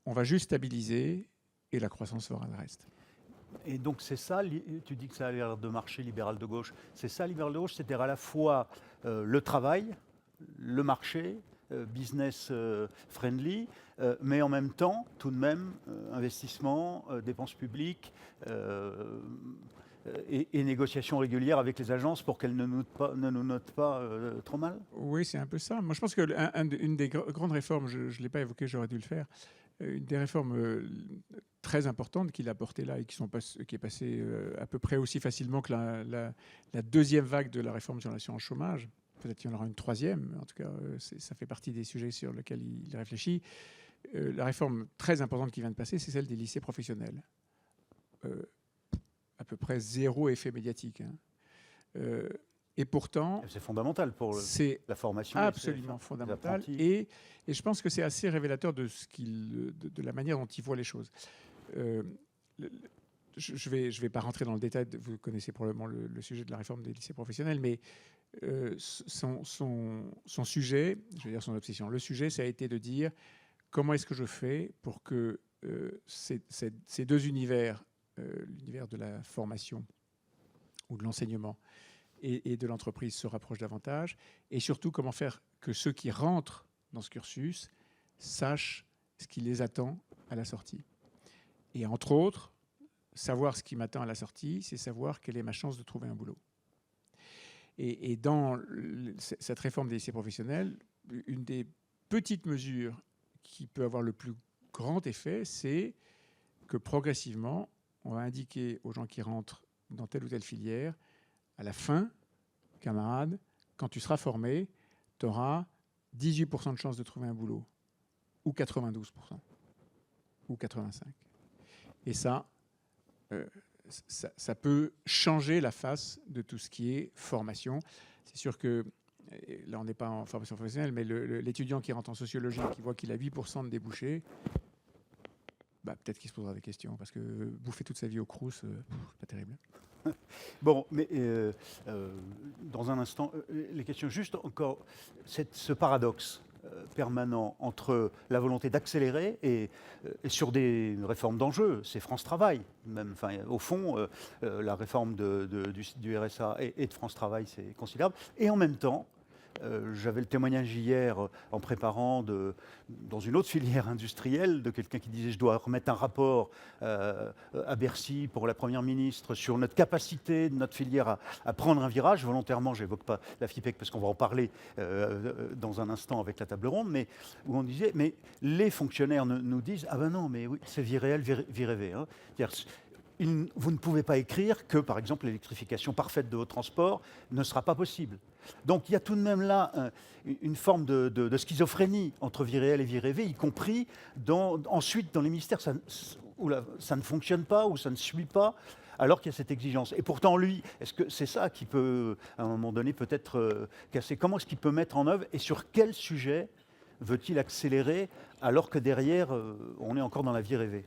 on va juste stabiliser et la croissance fera le reste. Et donc c'est ça, tu dis que ça a l'air de marcher libéral de gauche, c'est ça libéral de gauche, c'est-à-dire à la fois le travail, le marché, business friendly, mais en même temps, tout de même, investissement, dépenses publiques et négociations régulières avec les agences pour qu'elles ne nous notent pas trop mal. Oui, c'est un peu ça. Moi, je pense qu'une des grandes réformes, je ne l'ai pas évoqué, j'aurais dû le faire, une des réformes très importantes qu'il a portées là et qui est passée à peu près aussi facilement que la deuxième vague de la réforme sur l'assurance chômage. Peut-être qu'il y en aura une troisième. En tout cas, ça fait partie des sujets sur lesquels il réfléchit. La réforme très importante qui vient de passer, c'est celle des lycées professionnels. À peu près 0 effet médiatique. Et pourtant... C'est fondamental pour la formation. C'est absolument fondamental. Et je pense que c'est assez révélateur de la manière dont il voit les choses. Je vais pas rentrer dans le détail, vous connaissez probablement le sujet de la réforme des lycées professionnels, mais son sujet, je veux dire son obsession, le sujet, ça a été de dire comment est-ce que je fais pour que ces deux univers, l'univers de la formation ou de l'enseignement et de l'entreprise se rapprochent davantage, et surtout comment faire que ceux qui rentrent dans ce cursus sachent ce qui les attend à la sortie. Et entre autres, savoir ce qui m'attend à la sortie, c'est savoir quelle est ma chance de trouver un boulot. Et dans cette réforme des lycées professionnels, une des petites mesures qui peut avoir le plus grand effet, c'est que progressivement, on va indiquer aux gens qui rentrent dans telle ou telle filière, à la fin, camarade, quand tu seras formé, tu auras 18% de chance de trouver un boulot, ou 92%, ou 85%. Et ça peut changer la face de tout ce qui est formation. C'est sûr que, là on n'est pas en formation professionnelle, mais l'étudiant qui rentre en sociologie, qui voit qu'il a 8% de débouchés, peut-être qu'il se posera des questions, parce que bouffer toute sa vie au Crous, c'est pas terrible. Bon, mais dans un instant, les questions, juste encore, ce paradoxe permanent entre la volonté d'accélérer et sur des réformes d'enjeu, c'est France Travail, même, au fond, la réforme du RSA et de France Travail, c'est considérable, et en même temps, J'avais le témoignage hier en préparant dans une autre filière industrielle de quelqu'un qui disait je dois remettre un rapport à Bercy pour la Première ministre sur notre capacité de notre filière à prendre un virage. Volontairement, je n'évoque pas la FIPEC parce qu'on va en parler dans un instant avec la table ronde, mais où on disait, mais les fonctionnaires nous disent, ah ben non, mais oui, c'est vie réelle, vie rêvée. Hein. Vous ne pouvez pas écrire que, par exemple, l'électrification parfaite de vos transports ne sera pas possible. Donc il y a tout de même là une forme de schizophrénie entre vie réelle et vie rêvée, y compris ensuite dans les ministères, ça ne fonctionne pas ou ça ne suit pas, alors qu'il y a cette exigence. Et pourtant, lui, est-ce que c'est ça qui peut, à un moment donné, peut-être casser? Comment est-ce qu'il peut mettre en œuvre et sur quel sujet veut-il accélérer alors que derrière, on est encore dans la vie rêvée?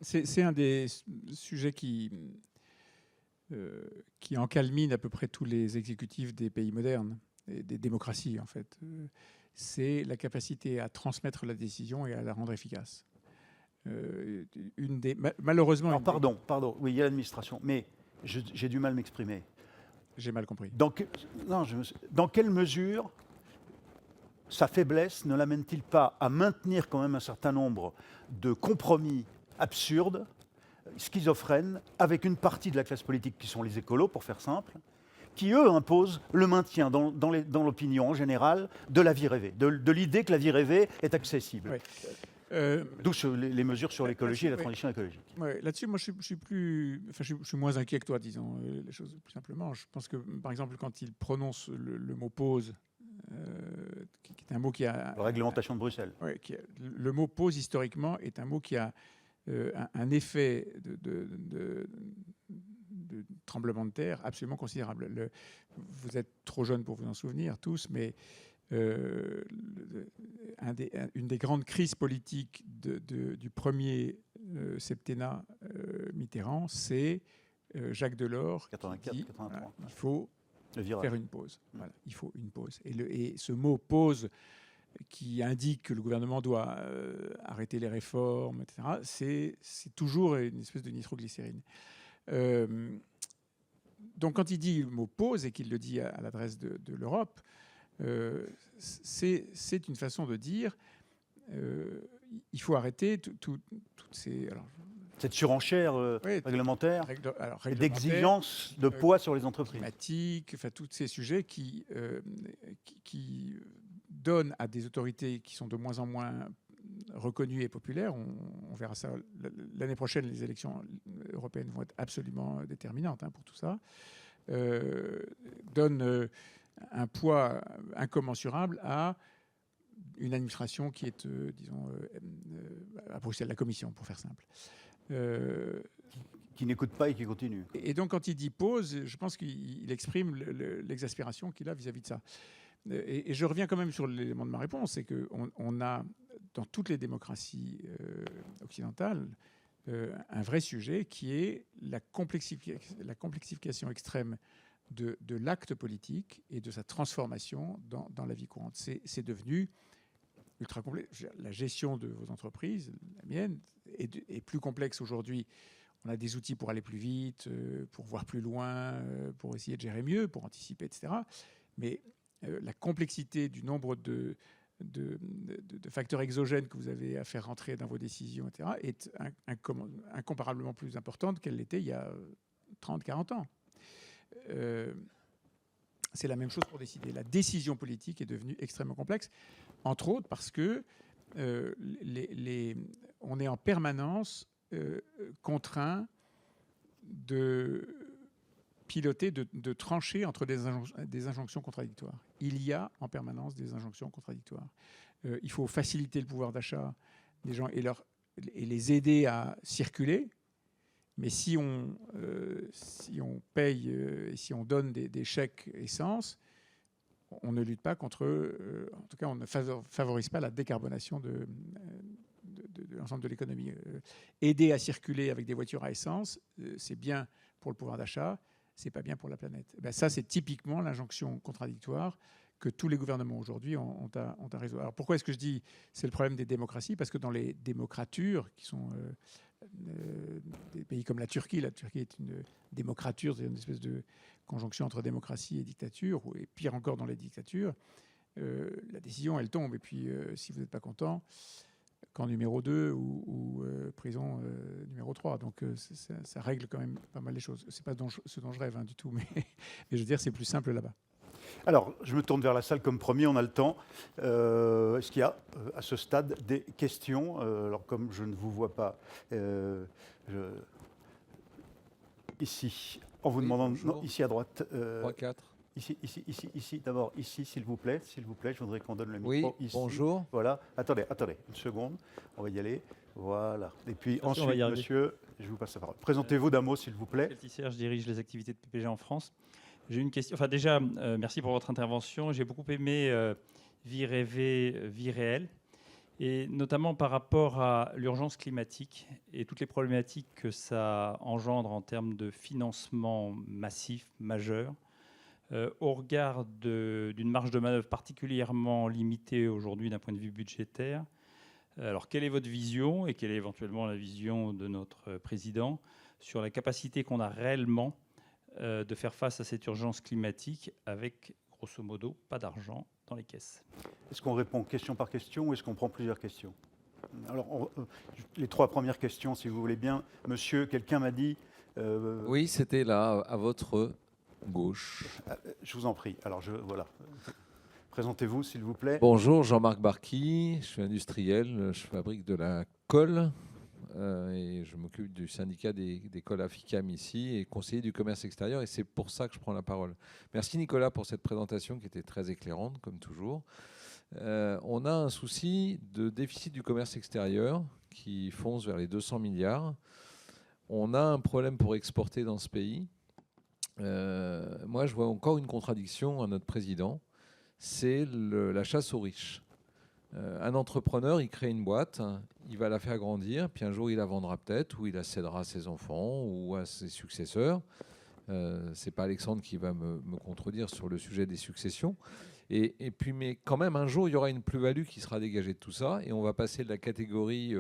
C'est un des sujets qui encalmine à peu près tous les exécutifs des pays modernes, et des démocraties en fait. C'est la capacité à transmettre la décision et à la rendre efficace. Malheureusement... Alors, pardon, oui, il y a l'administration, mais j'ai du mal à m'exprimer. J'ai mal compris. Dans quelle mesure sa faiblesse ne l'amène-t-il pas à maintenir quand même un certain nombre de compromis absurdes, schizophrènes, avec une partie de la classe politique qui sont les écolos, pour faire simple, qui, eux, imposent le maintien dans l'opinion en général de la vie rêvée, de l'idée que la vie rêvée est accessible. Ouais. D'où les mesures sur l'écologie et la transition écologique. Ouais, là-dessus, moi, je suis moins inquiet que toi, disons les choses plus simplement. Je pense que, par exemple, quand il prononce le mot pause, qui est un mot qui a... La réglementation de Bruxelles. Ouais, le mot pause, historiquement, est un mot qui a un effet de tremblement de terre absolument considérable. Vous êtes trop jeunes pour vous en souvenir tous, mais une des grandes crises politiques du premier septennat Mitterrand, c'est Jacques Delors 84, qui dit 83. Il faut faire une pause. Voilà, il faut une pause. Et ce mot pause qui indique que le gouvernement doit arrêter les réformes, etc., c'est toujours une espèce de nitroglycérine. Donc quand il dit le mot pause et qu'il le dit à l'adresse de l'Europe, c'est une façon de dire il faut arrêter toutes ces... Alors, cette surenchère réglementaire et d'exigence de poids sur les entreprises. Climatique, enfin, tous ces sujets qui donnent à des autorités qui sont de moins en moins reconnues et populaires, on verra ça l'année prochaine, les élections européennes vont être absolument déterminantes pour tout ça, donnent un poids incommensurable à une administration qui est, disons, à Bruxelles, la Commission, pour faire simple. Qui n'écoute pas et qui continue. Et donc, quand il dit pause, je pense qu'il exprime l'exaspération qu'il a vis-à-vis de ça. Et je reviens quand même sur l'élément de ma réponse, c'est qu'on a, dans toutes les démocraties occidentales, un vrai sujet qui est la complexification extrême de l'acte politique et de sa transformation dans la vie courante. C'est devenu ultra complexe. La gestion de vos entreprises, la mienne, est plus complexe aujourd'hui. On a des outils pour aller plus vite, pour voir plus loin, pour essayer de gérer mieux, pour anticiper, etc. Mais la complexité du nombre de facteurs exogènes que vous avez à faire rentrer dans vos décisions, etc., est incomparablement plus importante qu'elle l'était il y a 30-40 ans. C'est la même chose pour décider. La décision politique est devenue extrêmement complexe, entre autres parce que on est en permanence contraint de piloter, de trancher entre des injonctions contradictoires. Il y a en permanence des injonctions contradictoires. Il faut faciliter le pouvoir d'achat des gens et les aider à circuler. Mais si on paye et si on donne des chèques essence, on ne lutte pas contre... en tout cas, on ne favorise pas la décarbonation de l'ensemble de l'économie. Aider à circuler avec des voitures à essence, c'est bien pour le pouvoir d'achat, c'est pas bien pour la planète. Ben ça, c'est typiquement l'injonction contradictoire que tous les gouvernements aujourd'hui ont à résoudre. Alors pourquoi est-ce que je dis c'est le problème des démocraties? Parce que dans les démocratures, qui sont des pays comme la Turquie. La Turquie est une démocrature, c'est une espèce de conjonction entre démocratie et dictature, et pire encore dans les dictatures. La décision, elle tombe. Et puis, si vous n'êtes pas content, camp numéro 2 ou prison numéro 3. Donc, ça règle quand même pas mal les choses. Ce n'est pas ce dont je rêve du tout, mais je veux dire, c'est plus simple là-bas. Alors, je me tourne vers la salle comme promis, on a le temps. Est-ce qu'il y a, à ce stade, des questions? Alors, comme je ne vous vois pas ici, en vous demandant... Non, ici à droite. 3-4. Ici, d'abord, ici, s'il vous plaît, je voudrais qu'on donne le micro ici. Bonjour. Voilà, attendez, une seconde, on va y aller, voilà. Et puis Merci, ensuite, monsieur, je vous passe la parole. Présentez-vous d'un mot, s'il vous plaît. Peltissière, je dirige les activités de PPG en France. J'ai une question, enfin déjà, merci pour votre intervention. J'ai beaucoup aimé Vie rêvée, vie réelle, et notamment par rapport à l'urgence climatique et toutes les problématiques que ça engendre en termes de financement massif, majeur. Au regard d'une marge de manœuvre particulièrement limitée aujourd'hui d'un point de vue budgétaire, alors quelle est votre vision et quelle est éventuellement la vision de notre président sur la capacité qu'on a réellement de faire face à cette urgence climatique avec, grosso modo, pas d'argent dans les caisses? Est-ce qu'on répond question par question ou est-ce qu'on prend plusieurs questions? Alors, les 3 premières questions, si vous voulez bien. Monsieur, quelqu'un m'a dit... Oui, c'était là, à votre gauche. Je vous en prie. Alors, voilà. Présentez-vous, s'il vous plaît. Bonjour, Jean-Marc Barky, je suis industriel, je fabrique de la colle et je m'occupe du syndicat des colles Aficam ici et conseiller du commerce extérieur, et c'est pour ça que je prends la parole. Merci Nicolas pour cette présentation qui était très éclairante, comme toujours. On a un souci de déficit du commerce extérieur qui fonce vers les 200 milliards. On a un problème pour exporter dans ce pays. Moi, je vois encore une contradiction à notre président, c'est la chasse aux riches. Un entrepreneur, il crée une boîte, il va la faire grandir, puis un jour il la vendra peut-être, ou il la cédera à ses enfants ou à ses successeurs. C'est pas Alexandre qui va me contredire sur le sujet des successions. Et puis, mais quand même, un jour, il y aura une plus-value qui sera dégagée de tout ça, et on va passer de la catégorie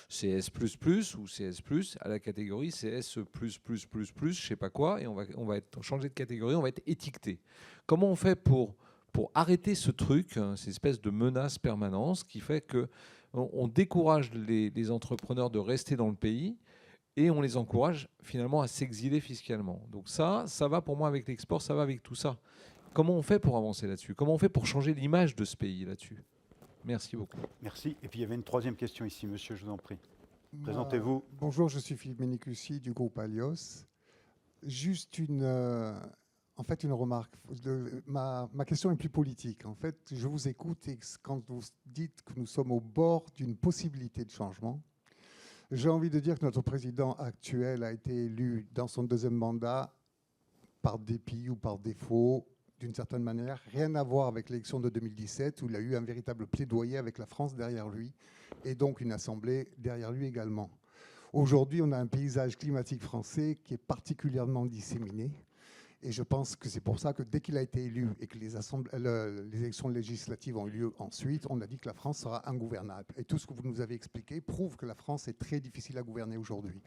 CS++ ou CS+, à la catégorie CS++++, je sais pas quoi, et on va changer de catégorie, on va être étiqueté. Comment on fait pour arrêter ce truc, cette espèce de menace permanente qui fait qu'on décourage les entrepreneurs de rester dans le pays et on les encourage finalement à s'exiler fiscalement? Donc ça va pour moi avec l'export, ça va avec tout ça. Comment on fait pour avancer là-dessus? Comment on fait pour changer l'image de ce pays là-dessus? Merci beaucoup. Merci. Et puis il y avait une 3e question ici, monsieur, je vous en prie. Présentez-vous. Bonjour, je suis Philippe Ménicucci du groupe Alios. Juste une remarque. Ma question est plus politique. En fait, je vous écoute et quand vous dites que nous sommes au bord d'une possibilité de changement, j'ai envie de dire que notre président actuel a été élu dans son 2e mandat par dépit ou par défaut, d'une certaine manière. Rien à voir avec l'élection de 2017 où il a eu un véritable plaidoyer avec la France derrière lui et donc une assemblée derrière lui également. Aujourd'hui, on a un paysage climatique français qui est particulièrement disséminé. Et je pense que c'est pour ça que dès qu'il a été élu et que les élections législatives ont eu lieu ensuite, on a dit que la France sera ingouvernable. Et tout ce que vous nous avez expliqué prouve que la France est très difficile à gouverner aujourd'hui.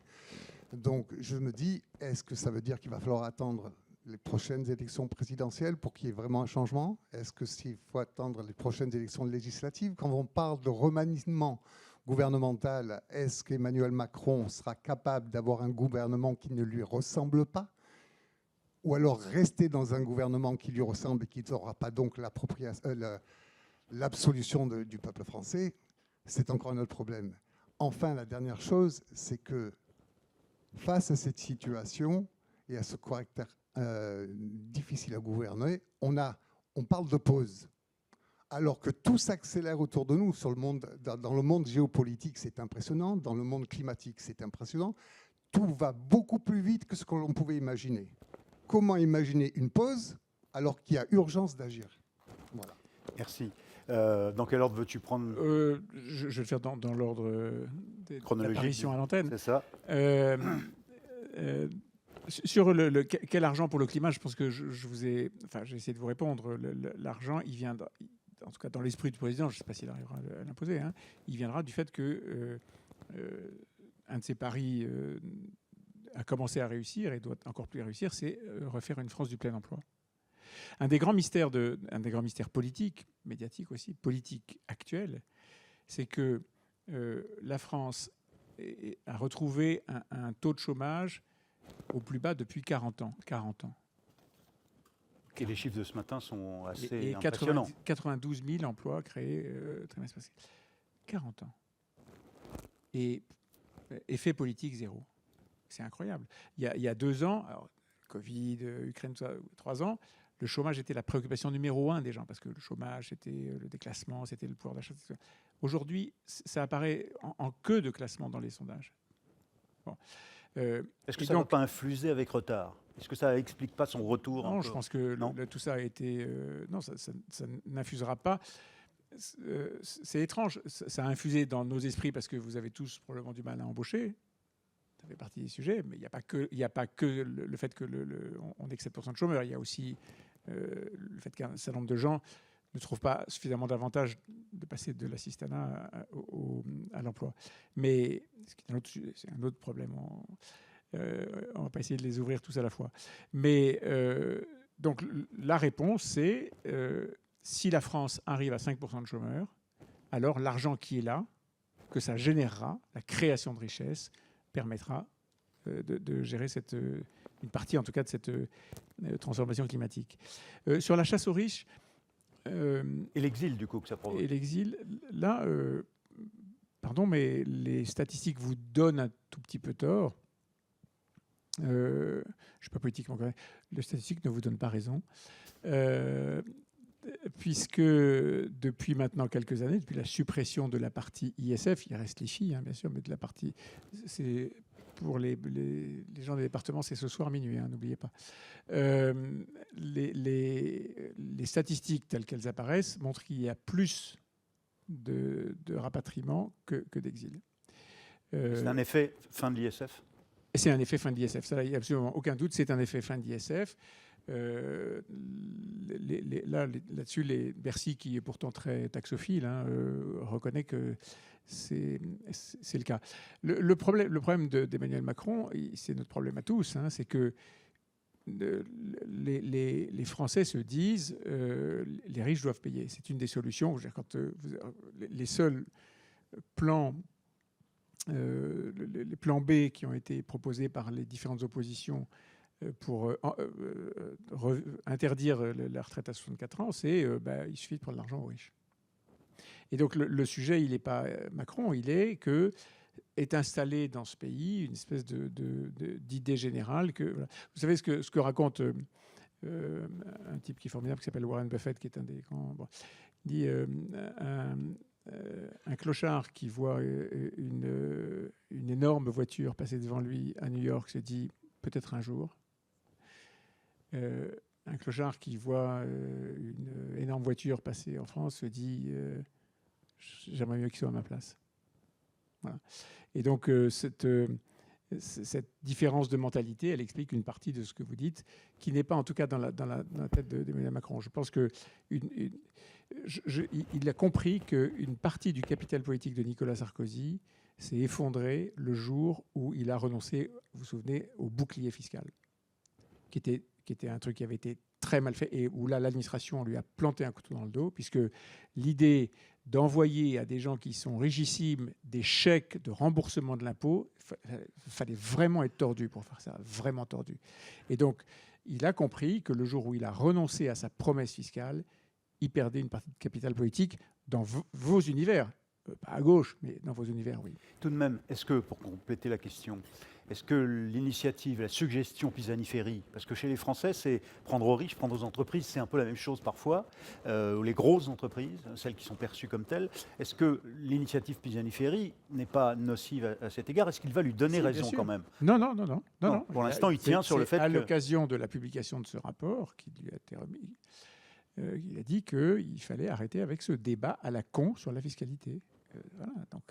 Donc je me dis, est-ce que ça veut dire qu'il va falloir attendre les prochaines élections présidentielles pour qu'il y ait vraiment un changement? Est-ce qu'il faut attendre les prochaines élections législatives? Quand on parle de remaniement gouvernemental, est-ce qu'Emmanuel Macron sera capable d'avoir un gouvernement qui ne lui ressemble pas? Ou alors rester dans un gouvernement qui lui ressemble et qui n'aura pas donc l'absolution du peuple français? C'est encore un autre problème. Enfin, la dernière chose, c'est que face à cette situation et à ce caractère difficile à gouverner, on parle de pause. Alors que tout s'accélère autour de nous dans le monde géopolitique, c'est impressionnant. Dans le monde climatique, c'est impressionnant. Tout va beaucoup plus vite que ce que l'on pouvait imaginer. Comment imaginer une pause alors qu'il y a urgence d'agir? Voilà. Merci. Dans quel ordre veux-tu prendre? Je vais le faire dans l'ordre des chronologique à l'antenne. C'est ça. Sur quel argent pour le climat, je pense que j'ai essayé de vous répondre. L'argent, il vient, en tout cas dans l'esprit du président, je ne sais pas s'il arrivera à l'imposer, il viendra du fait que un de ses paris a commencé à réussir et doit encore plus réussir, c'est refaire une France du plein emploi. Un des grands mystères politiques, médiatiques aussi, politiques actuels, c'est que la France a retrouvé un taux de chômage au plus bas depuis 40 ans. Et les chiffres de ce matin sont assez et impressionnants. 92 000 emplois créés trimestre passé. 40 ans. Et effet politique zéro. C'est incroyable. Il y a 2 ans, alors, Covid, Ukraine, 3 ans, le chômage était la préoccupation numéro 1 des gens, parce que le chômage, c'était le déclassement, c'était le pouvoir d'achat. Aujourd'hui, ça apparaît en queue de classement dans les sondages. Bon. Est-ce que ça ne va pas infuser avec retard? Est-ce que ça n'explique pas son retour? Non, je pense que tout ça a été... non, ça n'infusera pas. C'est étrange. Ça a infusé dans nos esprits parce que vous avez tous probablement du mal à embaucher. Ça fait partie des sujets, mais il n'y a pas que le fait que on ait que 7% de chômeurs. Il y a aussi le fait qu'un certain nombre de gens ne trouvent pas suffisamment d'avantages de passer de l'assistanat à l'emploi. Mais c'est un autre problème. On ne va pas essayer de les ouvrir tous à la fois. Mais donc la réponse, c'est si la France arrive à 5% de chômeurs, alors l'argent qui est là, que ça générera, la création de richesses, permettra de gérer une partie, en tout cas, de cette transformation climatique. Sur la chasse aux riches... et l'exil, du coup, que ça provoque. Et l'exil, là, pardon, mais les statistiques vous donnent un tout petit peu tort. Je ne suis pas politiquement correct. Les statistiques ne vous donnent pas raison. Puisque depuis maintenant quelques années, depuis la suppression de la partie ISF, il reste l'IFI, bien sûr, mais de la partie... C'est pour les gens des départements, c'est ce soir minuit, n'oubliez pas. Les statistiques telles qu'elles apparaissent montrent qu'il y a plus de rapatriement que d'exil. C'est un effet fin de l'ISF? C'est un effet fin de l'ISF, ça, il n'y a absolument aucun doute, c'est un effet fin de l'ISF. Là-dessus, Bercy, qui est pourtant très taxophile, reconnaît que c'est le cas. Le problème d'Emmanuel Macron, c'est notre problème à tous, c'est que les Français se disent les riches doivent payer. C'est une des solutions. Quand les seuls plans, les plans B qui ont été proposés par les différentes oppositions pour interdire la retraite à 64 ans, c'est il suffit de prendre l'argent aux riches. Et donc le sujet, il n'est pas Macron, il est que est installée dans ce pays une espèce d'idée générale que... Voilà. Vous savez ce que raconte un type qui est formidable, qui s'appelle Warren Buffett, qui est un des grands... Bon, il dit un clochard qui voit une énorme voiture passer devant lui à New York se dit peut-être un jour. Un clochard qui voit une énorme voiture passer en France se dit j'aimerais mieux qu'il soit à ma place. Voilà. Et donc cette différence de mentalité, elle explique une partie de ce que vous dites, qui n'est pas en tout cas dans la tête d'Emmanuel Macron. Je pense que il a compris qu'une partie du capital politique de Nicolas Sarkozy s'est effondrée le jour où il a renoncé, vous vous souvenez, au bouclier fiscal, qui était un truc qui avait été très mal fait et où là, l'administration lui a planté un couteau dans le dos, puisque l'idée d'envoyer à des gens qui sont richissimes des chèques de remboursement de l'impôt, il fallait vraiment être tordu pour faire ça, vraiment tordu. Et donc, il a compris que le jour où il a renoncé à sa promesse fiscale, il perdait une partie de capital politique dans vos univers. Pas à gauche, mais dans vos univers, oui. Tout de même, est-ce que, pour compléter la question, est-ce que l'initiative, la suggestion Pisani-Ferry, parce que chez les Français, c'est prendre aux riches, prendre aux entreprises, c'est un peu la même chose parfois, les grosses entreprises, celles qui sont perçues comme telles, est-ce que l'initiative Pisani-Ferry n'est pas nocive à cet égard? Est-ce qu'il va lui donner raison quand même? Non. Pour l'instant, il tient sur le fait que... À l'occasion de la publication de ce rapport qui lui a été remis, il a dit qu'il fallait arrêter avec ce débat à la con sur la fiscalité. Voilà, donc,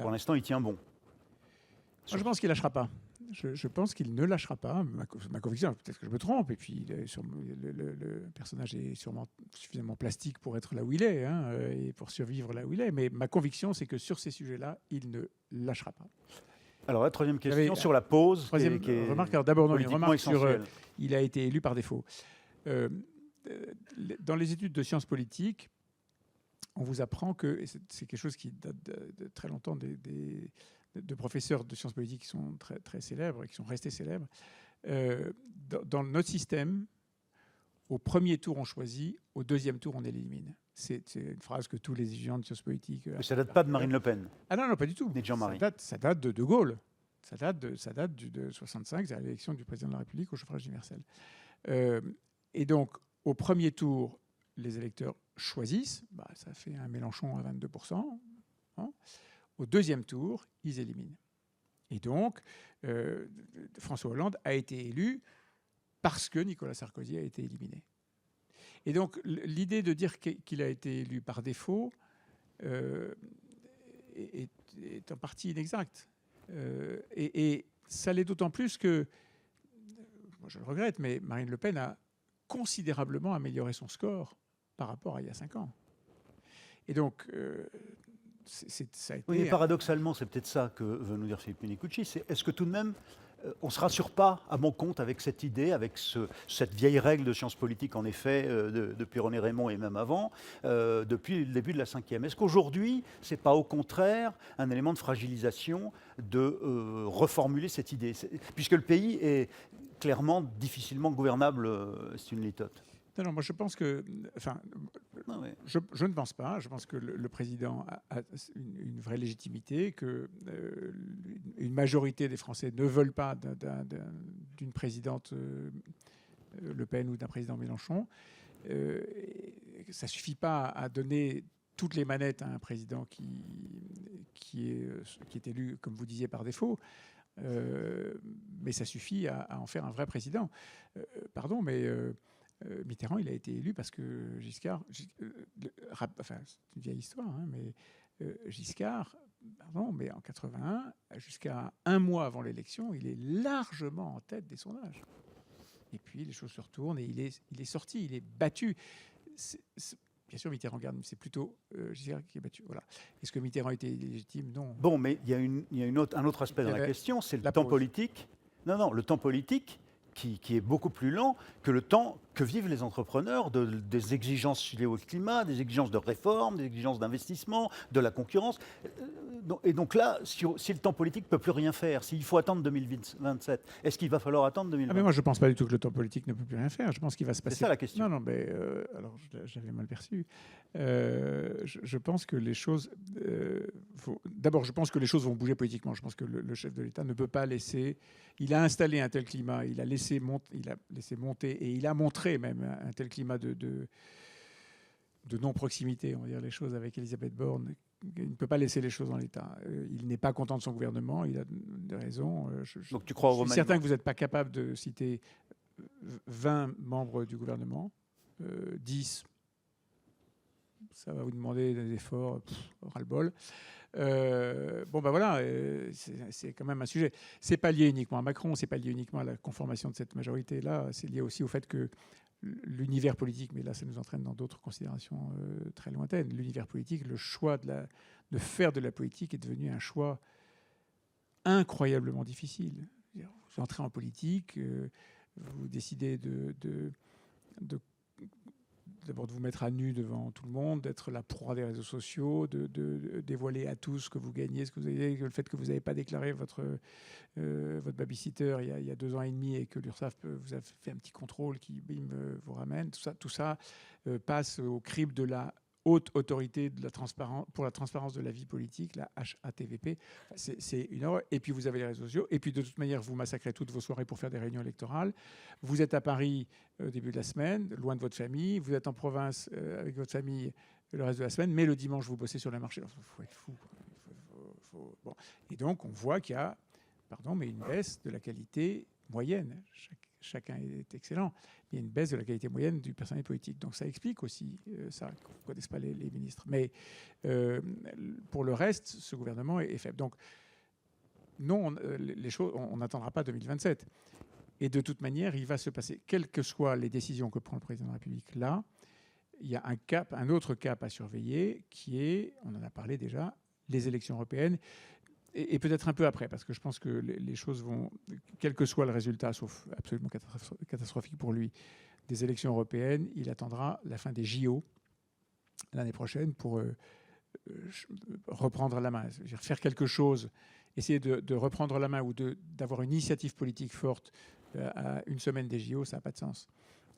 Pour l'instant, il tient bon. Moi, je pense qu'il ne lâchera pas. Je pense qu'il ne lâchera pas. Ma conviction, peut-être que je me trompe, et puis le personnage est sûrement suffisamment plastique pour être là où il est, et pour survivre là où il est. Mais ma conviction, c'est que sur ces sujets-là, il ne lâchera pas. Alors, la troisième question J'avais- sur la pause. Troisième qui est remarque. Alors d'abord, non, une politiquement remarque sur essentielle. il a été élu par défaut. Euh, dans les études de sciences politiques, on vous apprend que, et c'est quelque chose qui date de très longtemps, de professeurs de sciences politiques qui sont très, très célèbres et qui sont restés célèbres. Dans notre système, au premier tour, on choisit, au deuxième tour, on élimine. C'est une phrase que tous les étudiants de sciences politiques... Mais ça ne date pas de Marine Le Pen, Ah non, non, pas du tout. ni de Jean-Marie. Ça date de De Gaulle. Ça date de 65, c'est à l'élection du président de la République au suffrage universel. Et donc, au premier tour, les électeurs choisissent. Bah, ça fait un Mélenchon à 22%. Hein. Au deuxième tour, ils éliminent. Et donc, François Hollande a été élu parce que Nicolas Sarkozy a été éliminé. Et donc, l'idée de dire qu'il a été élu par défaut est en partie inexacte. Et ça l'est d'autant plus que, moi je le regrette, mais Marine Le Pen a considérablement amélioré son score par rapport à il y a 5 ans. Et donc, ça a été... Oui, et paradoxalement, c'est peut-être ça que veut nous dire Philippe Minicucci, c'est est-ce que tout de même, on ne se rassure pas, à mon compte, avec cette idée, avec cette vieille règle de sciences politiques, en effet, depuis René Raymond et même avant, depuis le début de la 5e. Est-ce qu'aujourd'hui, ce n'est pas au contraire un élément de fragilisation de reformuler cette idée, puisque le pays est clairement difficilement gouvernable, c'est une litote. Non, non, moi je pense que... Enfin, je ne pense pas. Je pense que le président a une vraie légitimité, que une majorité des Français ne veulent pas d'une présidente Le Pen ou d'un président Mélenchon. Ça ne suffit pas à donner toutes les manettes à un président qui est élu, comme vous disiez, par défaut. Mais ça suffit à en faire un vrai président. Pardon, mais... Mitterrand, il a été élu parce que Giscard, enfin c'est une vieille histoire, hein, mais Giscard, pardon, mais en 81, jusqu'à un mois avant l'élection, il est largement en tête des sondages. Et puis les choses se retournent et il est sorti, il est battu. Bien sûr, Mitterrand garde, mais c'est plutôt Giscard qui est battu. Voilà. Est-ce que Mitterrand était légitime? Non. Bon, mais il y a, un autre aspect dans la question, c'est le temps politique. Non, le temps politique. Qui est beaucoup plus lent que le temps que vivent les entrepreneurs, des exigences liées au climat, des exigences de réforme, des exigences d'investissement, de la concurrence. Et donc là, si le temps politique ne peut plus rien faire, s'il faut attendre 2027, est-ce qu'il va falloir attendre 2027 mais moi, je ne pense pas du tout que le temps politique ne peut plus rien faire. Je pense qu'il va se passer... C'est ça la question. Non, mais alors, j'avais mal perçu. Je pense que les choses... D'abord, je pense que les choses vont bouger politiquement. Je pense que le chef de l'État ne peut pas laisser... Il a installé un tel climat, il a laissé monter et il a montré même un tel climat de non-proximité, on va dire les choses, avec Elisabeth Borne. Il ne peut pas laisser les choses en l'état. Il n'est pas content de son gouvernement, il a des raisons. Donc tu crois au remaniement? Je suis certain que vous n'êtes pas capable de citer 20 membres du gouvernement, 10, ça va vous demander des efforts, ras-le-bol. Bon, ben voilà, c'est quand même un sujet. C'est pas lié uniquement à Macron, c'est pas lié uniquement à la conformation de cette majorité-là, c'est lié aussi au fait que l'univers politique, mais là ça nous entraîne dans d'autres considérations très lointaines, l'univers politique, le choix de faire de la politique est devenu un choix incroyablement difficile. Vous entrez en politique, vous décidez d'abord de vous mettre à nu devant tout le monde, d'être la proie des réseaux sociaux, de dévoiler à tous ce que vous gagnez, ce que vous avez, le fait que vous n'avez pas déclaré votre babysitter il y a 2 ans et demi et que l'URSSAF vous a fait un petit contrôle qui, bim, vous ramène. Tout ça passe au crible de la haute autorité pour la transparence de la vie politique, la HATVP. C'est une horreur. Et puis vous avez les réseaux sociaux. Et puis de toute manière, vous massacrez toutes vos soirées pour faire des réunions électorales. Vous êtes à Paris au début de la semaine, loin de votre famille. Vous êtes en province avec votre famille le reste de la semaine. Mais le dimanche, vous bossez sur le marché. Il faut être fou. Bon. Et donc, on voit qu'il y a une baisse de la qualité moyenne. Chacun est excellent. Il y a une baisse de la qualité moyenne du personnel politique. Donc ça explique aussi ça, qu'on ne connaisse pas les ministres. Mais pour le reste, ce gouvernement est faible. Donc non, les choses, on n'attendra pas 2027. Et de toute manière, il va se passer, quelles que soient les décisions que prend le président de la République là, il y a un autre cap à surveiller qui est, on en a parlé déjà, les élections européennes. et peut-être un peu après, parce que je pense que les choses vont, quel que soit le résultat, sauf absolument catastrophique pour lui, des élections européennes, il attendra la fin des JO l'année prochaine pour reprendre la main, c'est-à-dire faire quelque chose, essayer de reprendre la main ou d'avoir une initiative politique forte à une semaine des JO, ça n'a pas de sens.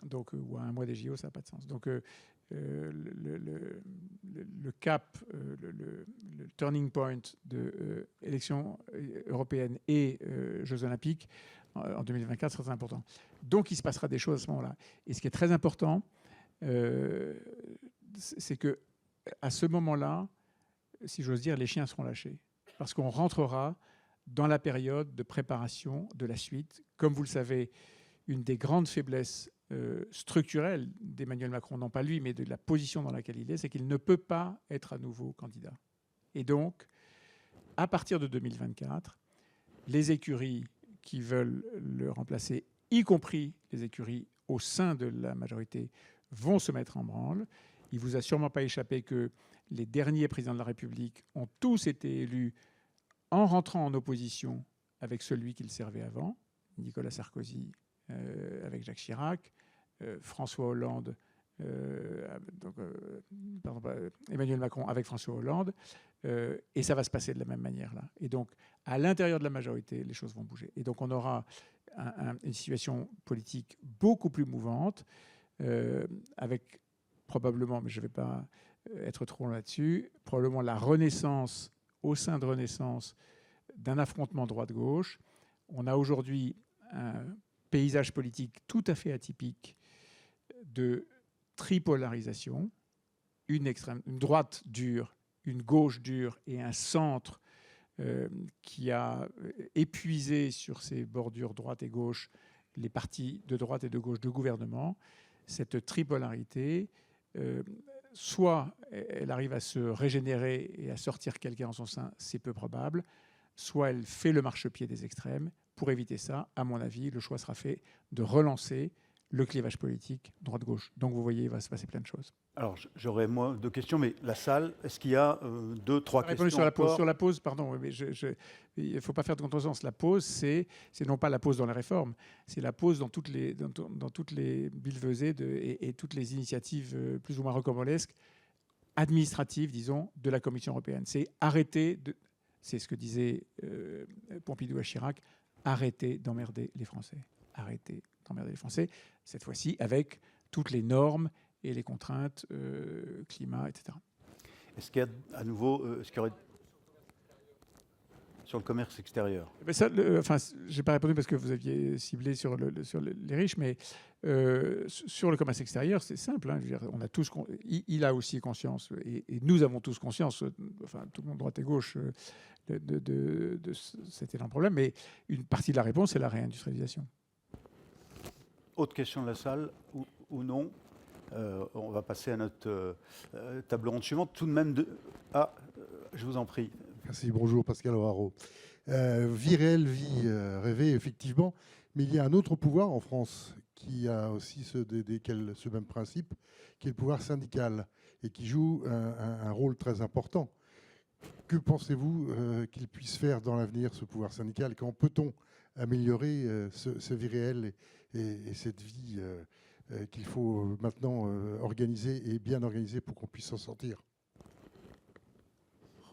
Donc, ou à un mois des JO, ça n'a pas de sens. Donc, le cap, le turning point de élections européennes et Jeux Olympiques en 2024 sera très important. Donc, il se passera des choses à ce moment-là. Et ce qui est très important, c'est que à ce moment-là, si j'ose dire, les chiens seront lâchés. Parce qu'on rentrera dans la période de préparation de la suite. Comme vous le savez, une des grandes faiblesses structurelles d'Emmanuel Macron, non pas lui, mais de la position dans laquelle il est, c'est qu'il ne peut pas être à nouveau candidat. Et donc, à partir de 2024, les écuries qui veulent le remplacer, y compris les écuries au sein de la majorité, vont se mettre en branle. Il ne vous a sûrement pas échappé que les derniers présidents de la République ont tous été élus en rentrant en opposition avec celui qu'ils servaient avant, Nicolas Sarkozy avec Jacques Chirac, François Hollande, Emmanuel Macron avec François Hollande, et ça va se passer de la même manière là. Et donc, à l'intérieur de la majorité, les choses vont bouger. Et donc, on aura une situation politique beaucoup plus mouvante, avec probablement, mais je ne vais pas être trop long là-dessus, probablement la renaissance, au sein de Renaissance, d'un affrontement droite-gauche. On a aujourd'hui un paysage politique tout à fait atypique de tripolarisation, une droite dure, une gauche dure et un centre qui a épuisé sur ses bordures droite et gauche les partis de droite et de gauche de gouvernement. Cette tripolarité, soit elle arrive à se régénérer et à sortir quelqu'un en son sein, c'est peu probable, soit elle fait le marchepied des extrêmes. Pour éviter ça, à mon avis, le choix sera fait de relancer le clivage politique droite-gauche. Donc vous voyez, il va se passer plein de choses. Alors j'aurais moins de questions, mais la salle, est-ce qu'il y a 2-3 questions sur la pause. Sur la pause, pardon, mais il ne faut pas faire de contresens. La pause, c'est non pas la pause dans les réformes, c'est la pause dans toutes les billevesées et toutes les initiatives plus ou moins rocambolesques, administratives, disons, de la Commission européenne. C'est arrêter de... C'est ce que disait Pompidou à Chirac, arrêtez d'emmerder les Français. Arrêtez d'emmerder les Français, cette fois-ci avec toutes les normes et les contraintes, climat, etc. Est-ce qu'il y a à nouveau, est-ce qu'il y aurait sur le commerce extérieur? Ça, j'ai pas répondu parce que vous aviez ciblé sur les riches, mais sur le commerce extérieur, c'est simple. Hein, je veux dire, on a tous, il a aussi conscience, et nous avons tous conscience, enfin tout le monde droite et gauche, de cet énorme problème. Mais une partie de la réponse, c'est la réindustrialisation. Autre question de la salle ou non? On va passer à notre table ronde suivante. Tout de même, je vous en prie. Merci, bonjour Pascal O'Haraud. Vie réelle, vie rêvée, effectivement, mais il y a un autre pouvoir en France qui a aussi ce même principe, qui est le pouvoir syndical et qui joue un rôle très important. Que pensez-vous qu'il puisse faire dans l'avenir, ce pouvoir syndical? Comment peut-on améliorer ce vie réelle et cette vie qu'il faut maintenant organiser et bien organiser pour qu'on puisse s'en sortir?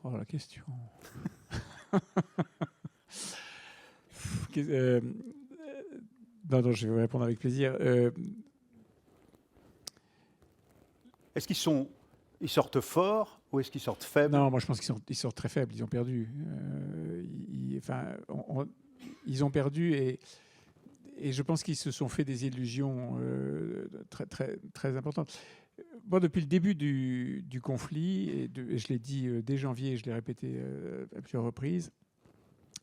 Oh, la question. Non, je vais répondre avec plaisir. Est-ce qu'ils sortent forts ou est-ce qu'ils sortent faibles? Non, moi je pense qu'ils sortent très faibles. Ils ont perdu. Ils ont perdu et je pense qu'ils se sont fait des illusions très, très, très importantes. Moi, depuis le début du conflit, et je l'ai dit dès janvier, je l'ai répété à plusieurs reprises,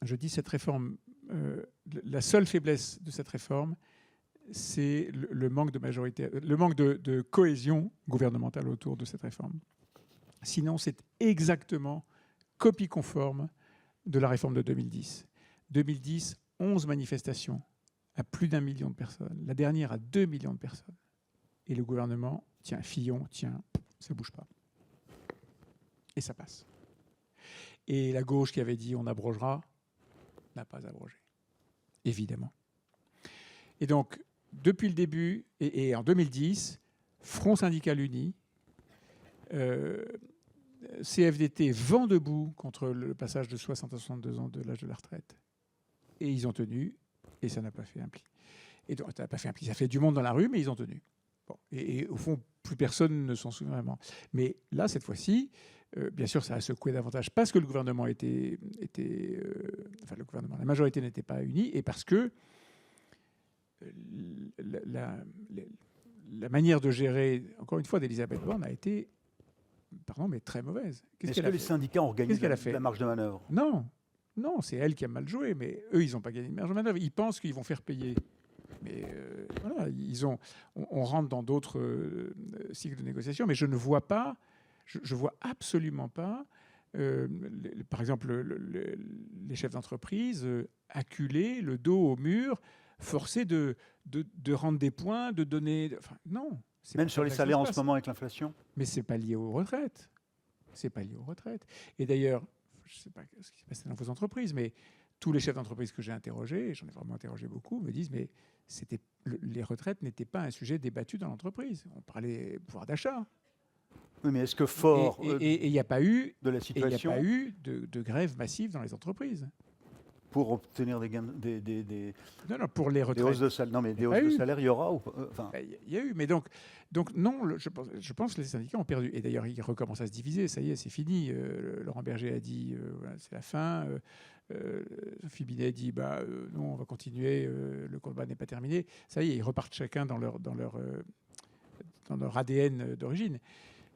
je dis cette réforme, la seule faiblesse de cette réforme, c'est le manque de majorité, le manque de cohésion gouvernementale autour de cette réforme. Sinon, c'est exactement copie conforme de la réforme de 2010. 2010, 11 manifestations à plus d'1 million de personnes. La dernière à 2 millions de personnes. Et le gouvernement, tiens, Fillon, tiens, ça ne bouge pas. Et ça passe. Et la gauche qui avait dit on abrogera, n'a pas abrogé, évidemment. Et donc, depuis le début, et en 2010, Front syndical uni, CFDT vent debout contre le passage de 60 à 62 ans de l'âge de la retraite. Et ils ont tenu, et ça n'a pas fait un pli. Et donc, ça n'a pas fait un pli. Ça fait du monde dans la rue, mais ils ont tenu. Bon. Et au fond, plus personne ne s'en souvient vraiment. Mais là, cette fois-ci, bien sûr, ça a secoué davantage parce que le gouvernement enfin, le gouvernement, la majorité n'était pas unie, et parce que la manière de gérer, encore une fois, d'Elisabeth Borne a été, pardon, mais très mauvaise. Est-ce que les syndicats ont gagné la marge de manœuvre? Non, non, c'est elle qui a mal joué, mais eux, ils n'ont pas gagné de marge de manœuvre. Ils pensent qu'ils vont faire payer. Mais voilà, on rentre dans d'autres cycles de négociation, mais je ne vois pas, je vois absolument pas, par exemple, les chefs d'entreprise acculés, le dos au mur, forcés de rendre des points, de donner... Enfin, non. Même sur les salaires en ce moment avec l'inflation? Mais ce n'est pas lié aux retraites. C'est pas lié aux retraites. Et d'ailleurs, je ne sais pas ce qui se passe dans vos entreprises, mais tous les chefs d'entreprise que j'ai interrogés, et j'en ai vraiment interrogé beaucoup, me disent mais les retraites n'étaient pas un sujet débattu dans l'entreprise. On parlait pouvoir d'achat. Oui, mais est-ce que fort et il n'y a pas eu de la situation, il n'y a pas eu de grève massive dans les entreprises pour obtenir des gains, non, pour les retraites. Des hausses de salaire. Non, mais des hausses de salaire, il y aura ou enfin... Il y a eu, mais donc non, je pense que les syndicats ont perdu. Et d'ailleurs, ils recommencent à se diviser. Ça y est, c'est fini. Laurent Berger a dit voilà, c'est la fin. Sophie Binet a dit non, on va continuer. Le combat n'est pas terminé. Ça y est, ils repartent chacun dans leur ADN d'origine.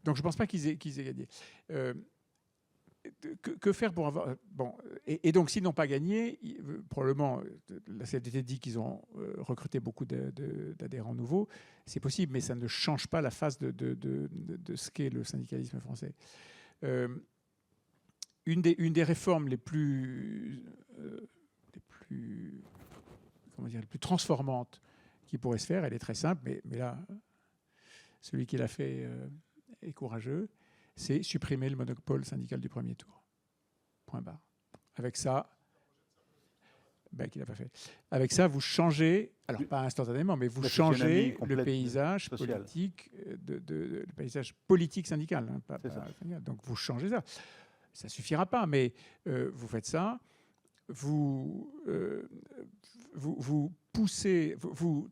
Donc je ne pense pas qu'ils aient gagné. Que faire pour avoir... Bon, et donc, s'ils n'ont pas gagné, probablement, la CFDT dit qu'ils ont recruté beaucoup d'adhérents nouveaux. C'est possible, mais ça ne change pas la face de ce qu'est le syndicalisme français. Une des réformes les plus transformantes qui pourrait se faire, elle est très simple, mais là, celui qui l'a fait est courageux, c'est supprimer le monopole syndical du premier tour. Point barre. Avec ça, qu'il n'a pas fait. Avec ça, vous changez, alors pas instantanément, mais vous changez le paysage politique, le paysage politique syndical. Hein, pas syndical. Donc vous changez ça. Ça ne suffira pas, mais vous faites ça, vous poussez, vous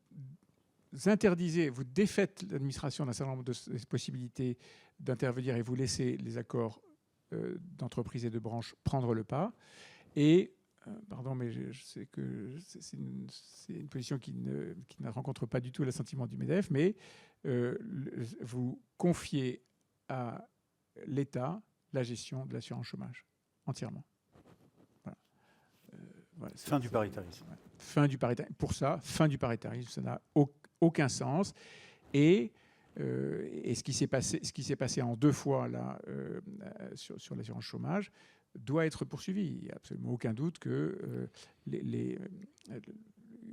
interdisez, vous défaites l'administration d'un certain nombre de possibilités d'intervenir et vous laissez les accords d'entreprise et de branche prendre le pas. Et, pardon, mais je sais que c'est une position qui ne rencontre pas du tout l'assentiment du MEDEF, mais vous confiez à l'État la gestion de l'assurance chômage, entièrement. Voilà, fin du paritarisme. Fin du paritarisme. Pour ça, fin du paritarisme, ça n'a aucun sens. Et ce qui s'est passé en 2 fois là, sur l'assurance chômage doit être poursuivi. Il n'y a absolument aucun doute que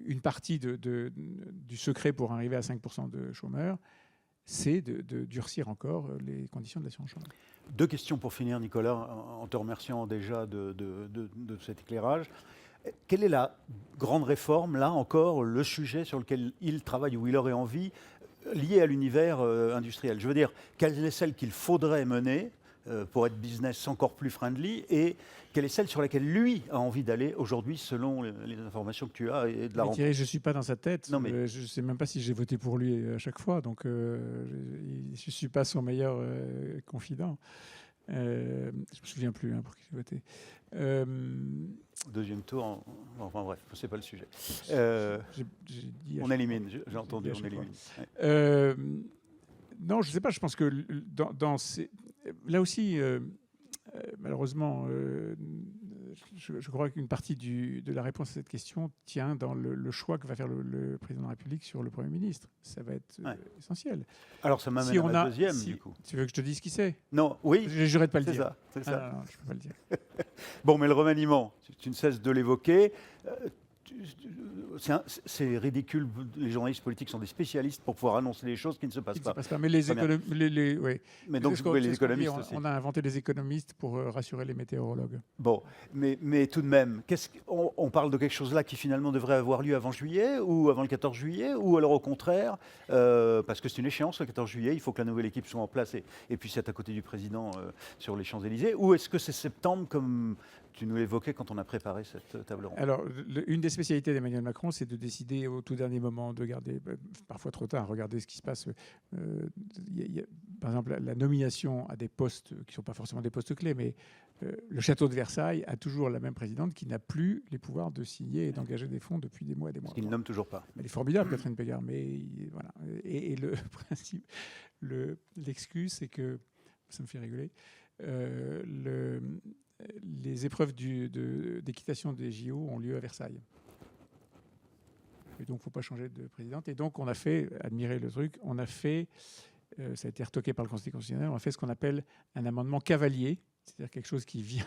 une partie du secret pour arriver à 5% de chômeurs, c'est de durcir encore les conditions de l'assurance chômage. 2 questions pour finir, Nicolas, en te remerciant déjà de cet éclairage. Quelle est la grande réforme, là encore, le sujet sur lequel il travaille ou il aurait envie, lié à l'univers industriel? Je veux dire, quelle est celle qu'il faudrait mener pour être business encore plus friendly, et quelle est celle sur laquelle lui a envie d'aller aujourd'hui, selon les informations que tu as et de la rencontre? Thierry, je ne suis pas dans sa tête. Non, mais... je ne sais même pas si j'ai voté pour lui à chaque fois, donc je ne suis pas son meilleur confident. Je ne me souviens plus pour qui j'ai voté. Deuxième tour, enfin bref, c'est pas le sujet. On élimine, j'ai entendu, on élimine. Non, je ne sais pas, je pense que là aussi, malheureusement, je crois qu'une partie de la réponse à cette question tient dans le choix que va faire le président de la République sur le Premier ministre. Ça va être essentiel. Alors ça m'amène à la deuxième, du coup. Tu veux que je te dise qui c'est? Non, oui. J'ai juré de ne pas le dire. C'est ça. Non, je ne peux pas le dire. Bon, mais le remaniement, tu ne cesses de l'évoquer. c'est ridicule. Les journalistes politiques sont des spécialistes pour pouvoir annoncer des choses qui ne se passent pas. Mais les Très bien. économistes, oui. Mais donc, oui, les économistes aussi. On a inventé des économistes pour rassurer les météorologues. Bon, mais tout de même, on parle de quelque chose là qui finalement devrait avoir lieu avant juillet ou avant le 14 juillet, ou alors au contraire, parce que c'est une échéance le 14 juillet, il faut que la nouvelle équipe soit en place et puis c'est à côté du président sur les Champs-Élysées, ou est-ce que c'est septembre comme tu nous l'évoquais quand on a préparé cette table ronde? Alors, une des spécialités d'Emmanuel Macron, c'est de décider au tout dernier moment, de garder, parfois trop tard, regarder ce qui se passe. Par exemple, la nomination à des postes qui ne sont pas forcément des postes clés, mais le château de Versailles a toujours la même présidente qui n'a plus les pouvoirs de signer et d'engager des fonds depuis des mois et des mois. Il ne nomme toujours pas. Elle est formidable, Catherine Pégard, mais voilà. Et le principe, l'excuse, c'est que, ça me fait rigoler, les épreuves d'équitation des JO ont lieu à Versailles. Et donc, il ne faut pas changer de présidente. Et donc, on a fait, admirer le truc, on a fait, ça a été retoqué par le Conseil constitutionnel, on a fait ce qu'on appelle un amendement cavalier, c'est-à-dire quelque chose qui vient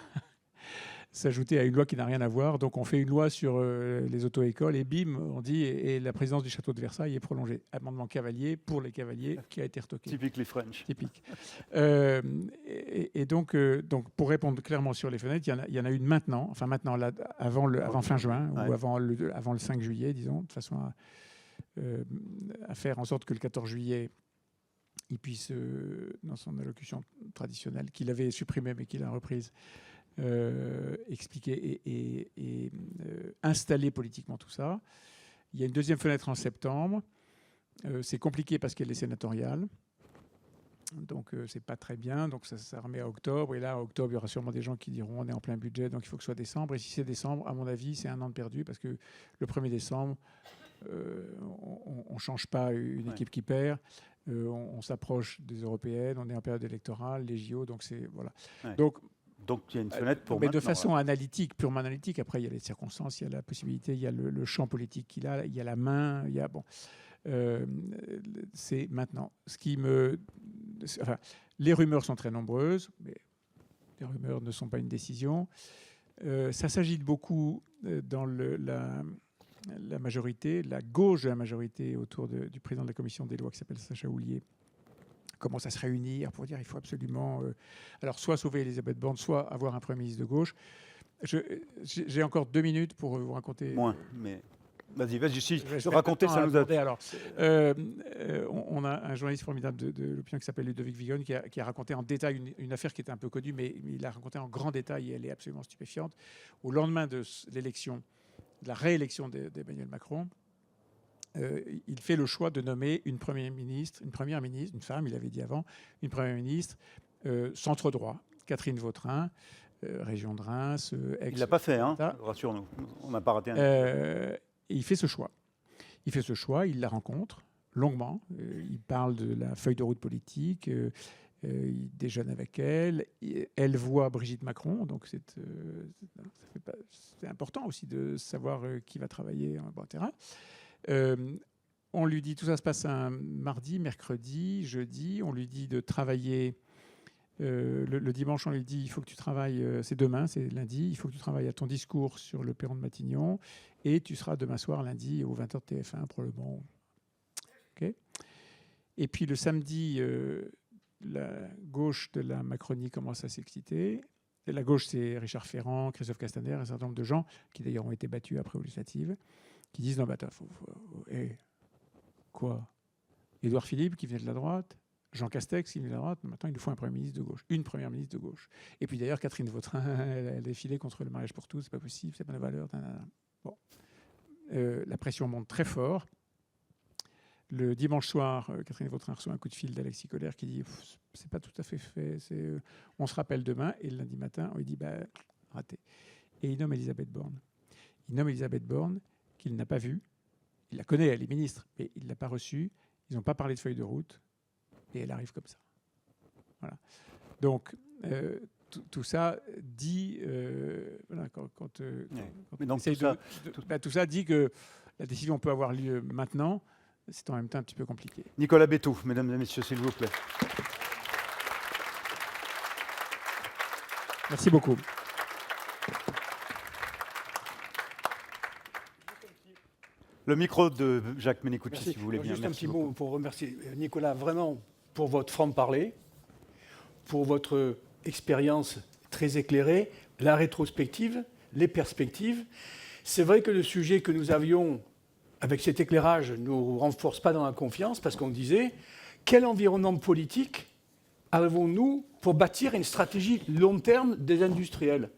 s'ajouter à une loi qui n'a rien à voir. Donc, on fait une loi sur les auto-écoles et bim, on dit, et la présidence du château de Versailles est prolongée. Amendement cavalier pour les cavaliers qui a été retoqué. Typique les French. Typique. Et donc, pour répondre clairement sur les fenêtres, il y en a une maintenant, enfin maintenant, là, avant fin juin, Ouais. ou avant le 5 juillet, disons, de façon à faire en sorte que le 14 juillet, il puisse, dans son allocution traditionnelle, qu'il avait supprimée mais qu'il a reprise, expliquer et installer politiquement tout ça. Il y a une deuxième fenêtre en septembre. C'est compliqué parce qu'elle est sénatoriale. Donc, c'est pas très bien. Donc, ça remet à octobre. Et là, à octobre, il y aura sûrement des gens qui diront on est en plein budget, donc il faut que ce soit décembre. Et si c'est décembre, à mon avis, c'est un an de perdu parce que le 1er décembre, on ne change pas une équipe qui perd. On s'approche des européennes. On est en période électorale, les JO. Donc, c'est. Voilà. Ouais. Donc, il y a une fenêtre pour mais maintenant, de façon analytique, purement analytique. Après, il y a les circonstances, il y a la possibilité, il y a le champ politique qu'il a, il y a la main, il y a bon. C'est maintenant. Enfin, les rumeurs sont très nombreuses, mais les rumeurs ne sont pas une décision. Ça s'agite beaucoup dans la majorité, la gauche de la majorité autour du président de la commission des lois qui s'appelle Sacha Houlié, commence à se réunir pour dire il faut absolument alors soit sauver Elisabeth Borne, soit avoir un Premier ministre de gauche. J'ai encore 2 minutes pour vous raconter. Moins, mais vas-y, si Je raconter, ça nous a... Alors, on a un journaliste formidable de l'opinion qui s'appelle Ludovic Vigone qui a raconté en détail une affaire qui était un peu connue, mais il a raconté en grand détail et elle est absolument stupéfiante. Au lendemain de l'élection, de la réélection d'Emmanuel Macron, il fait le choix de nommer une première ministre, une femme, il avait dit avant, une première ministre centre droit, Catherine Vautrin, région de Reims. Il ne l'a pas fait, hein, rassure-nous. On n'a pas raté un. Et il fait ce choix. Il la rencontre longuement. Il parle de la feuille de route politique. Il déjeune avec elle. Elle voit Brigitte Macron. Donc c'est important aussi de savoir qui va travailler en bon terrain. On lui dit, tout ça se passe un mardi, mercredi, jeudi. On lui dit de travailler. Le dimanche, on lui dit il faut que tu travailles, c'est demain, c'est lundi, il faut que tu travailles à ton discours sur le perron de Matignon et tu seras demain soir, lundi, aux 20h de TF1, probablement. Okay. Et puis le samedi, la gauche de la Macronie commence à s'exciter. Et la gauche, c'est Richard Ferrand, Christophe Castaner, un certain nombre de gens qui d'ailleurs ont été battus après aux législatives, qui disent non, bah, quoi ? Édouard Philippe qui venait de la droite, Jean Castex, qui venait de la droite, maintenant il nous faut un Premier ministre de gauche, une Première ministre de gauche. Et puis d'ailleurs, Catherine Vautrin, elle a défilé contre le mariage pour tous, c'est pas possible, c'est pas nos valeurs. Bon. La pression monte très fort. Le dimanche soir, Catherine Vautrin reçoit un coup de fil d'Alexis Collère qui dit c'est pas tout à fait fait, on se rappelle demain. Et le lundi matin, on lui dit raté. Et il nomme Elisabeth Borne. Qu'il n'a pas vue. Il la connaît, elle est ministre, mais il ne l'a pas reçue. Ils n'ont pas parlé de feuille de route. Et elle arrive comme ça. Voilà. Donc, tout ça dit... voilà, tout ça dit que la décision peut avoir lieu maintenant. C'est en même temps un petit peu compliqué. Nicolas Bétou, mesdames et messieurs, s'il vous plaît. Merci beaucoup. Le micro de Jacques Mennicucci, Merci. si vous voulez bien. Juste un Merci petit beaucoup. mot pour remercier Nicolas vraiment pour votre franc-parler, pour votre expérience très éclairée, la rétrospective, les perspectives. C'est vrai que le sujet que nous avions avec cet éclairage ne nous renforce pas dans la confiance parce qu'on disait quel environnement politique avons-nous pour bâtir une stratégie long terme des industriels.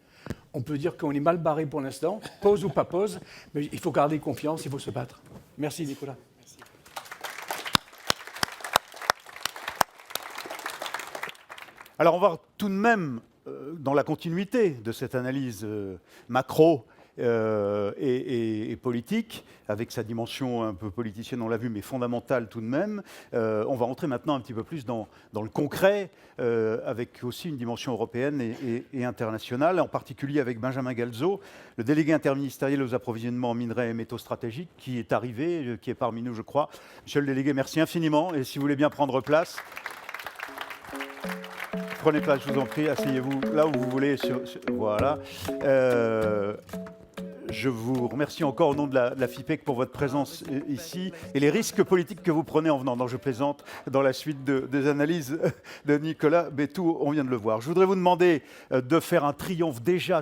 On peut dire qu'on est mal barré pour l'instant, pause ou pas pause, mais il faut garder confiance, il faut se battre. Merci Nicolas. Merci. Alors on va tout de même, dans la continuité de cette analyse macro et politique, avec sa dimension un peu politicienne, on l'a vu, mais fondamentale tout de même, on va entrer maintenant un petit peu plus dans le concret, avec aussi une dimension européenne et internationale, en particulier avec Benjamin Galzo, le délégué interministériel aux approvisionnements en minerais et métaux stratégiques, qui est arrivé, qui est parmi nous, je crois. Monsieur le délégué, merci infiniment, et si vous voulez bien prendre place. Prenez place, je vous en prie, asseyez-vous là où vous voulez. Voilà. Je vous remercie encore au nom de la FIPEC pour votre présence ici et les risques politiques que vous prenez en venant. Non, je plaisante, dans la suite des analyses de Nicolas Bétou, on vient de le voir. Je voudrais vous demander de faire un triomphe déjà.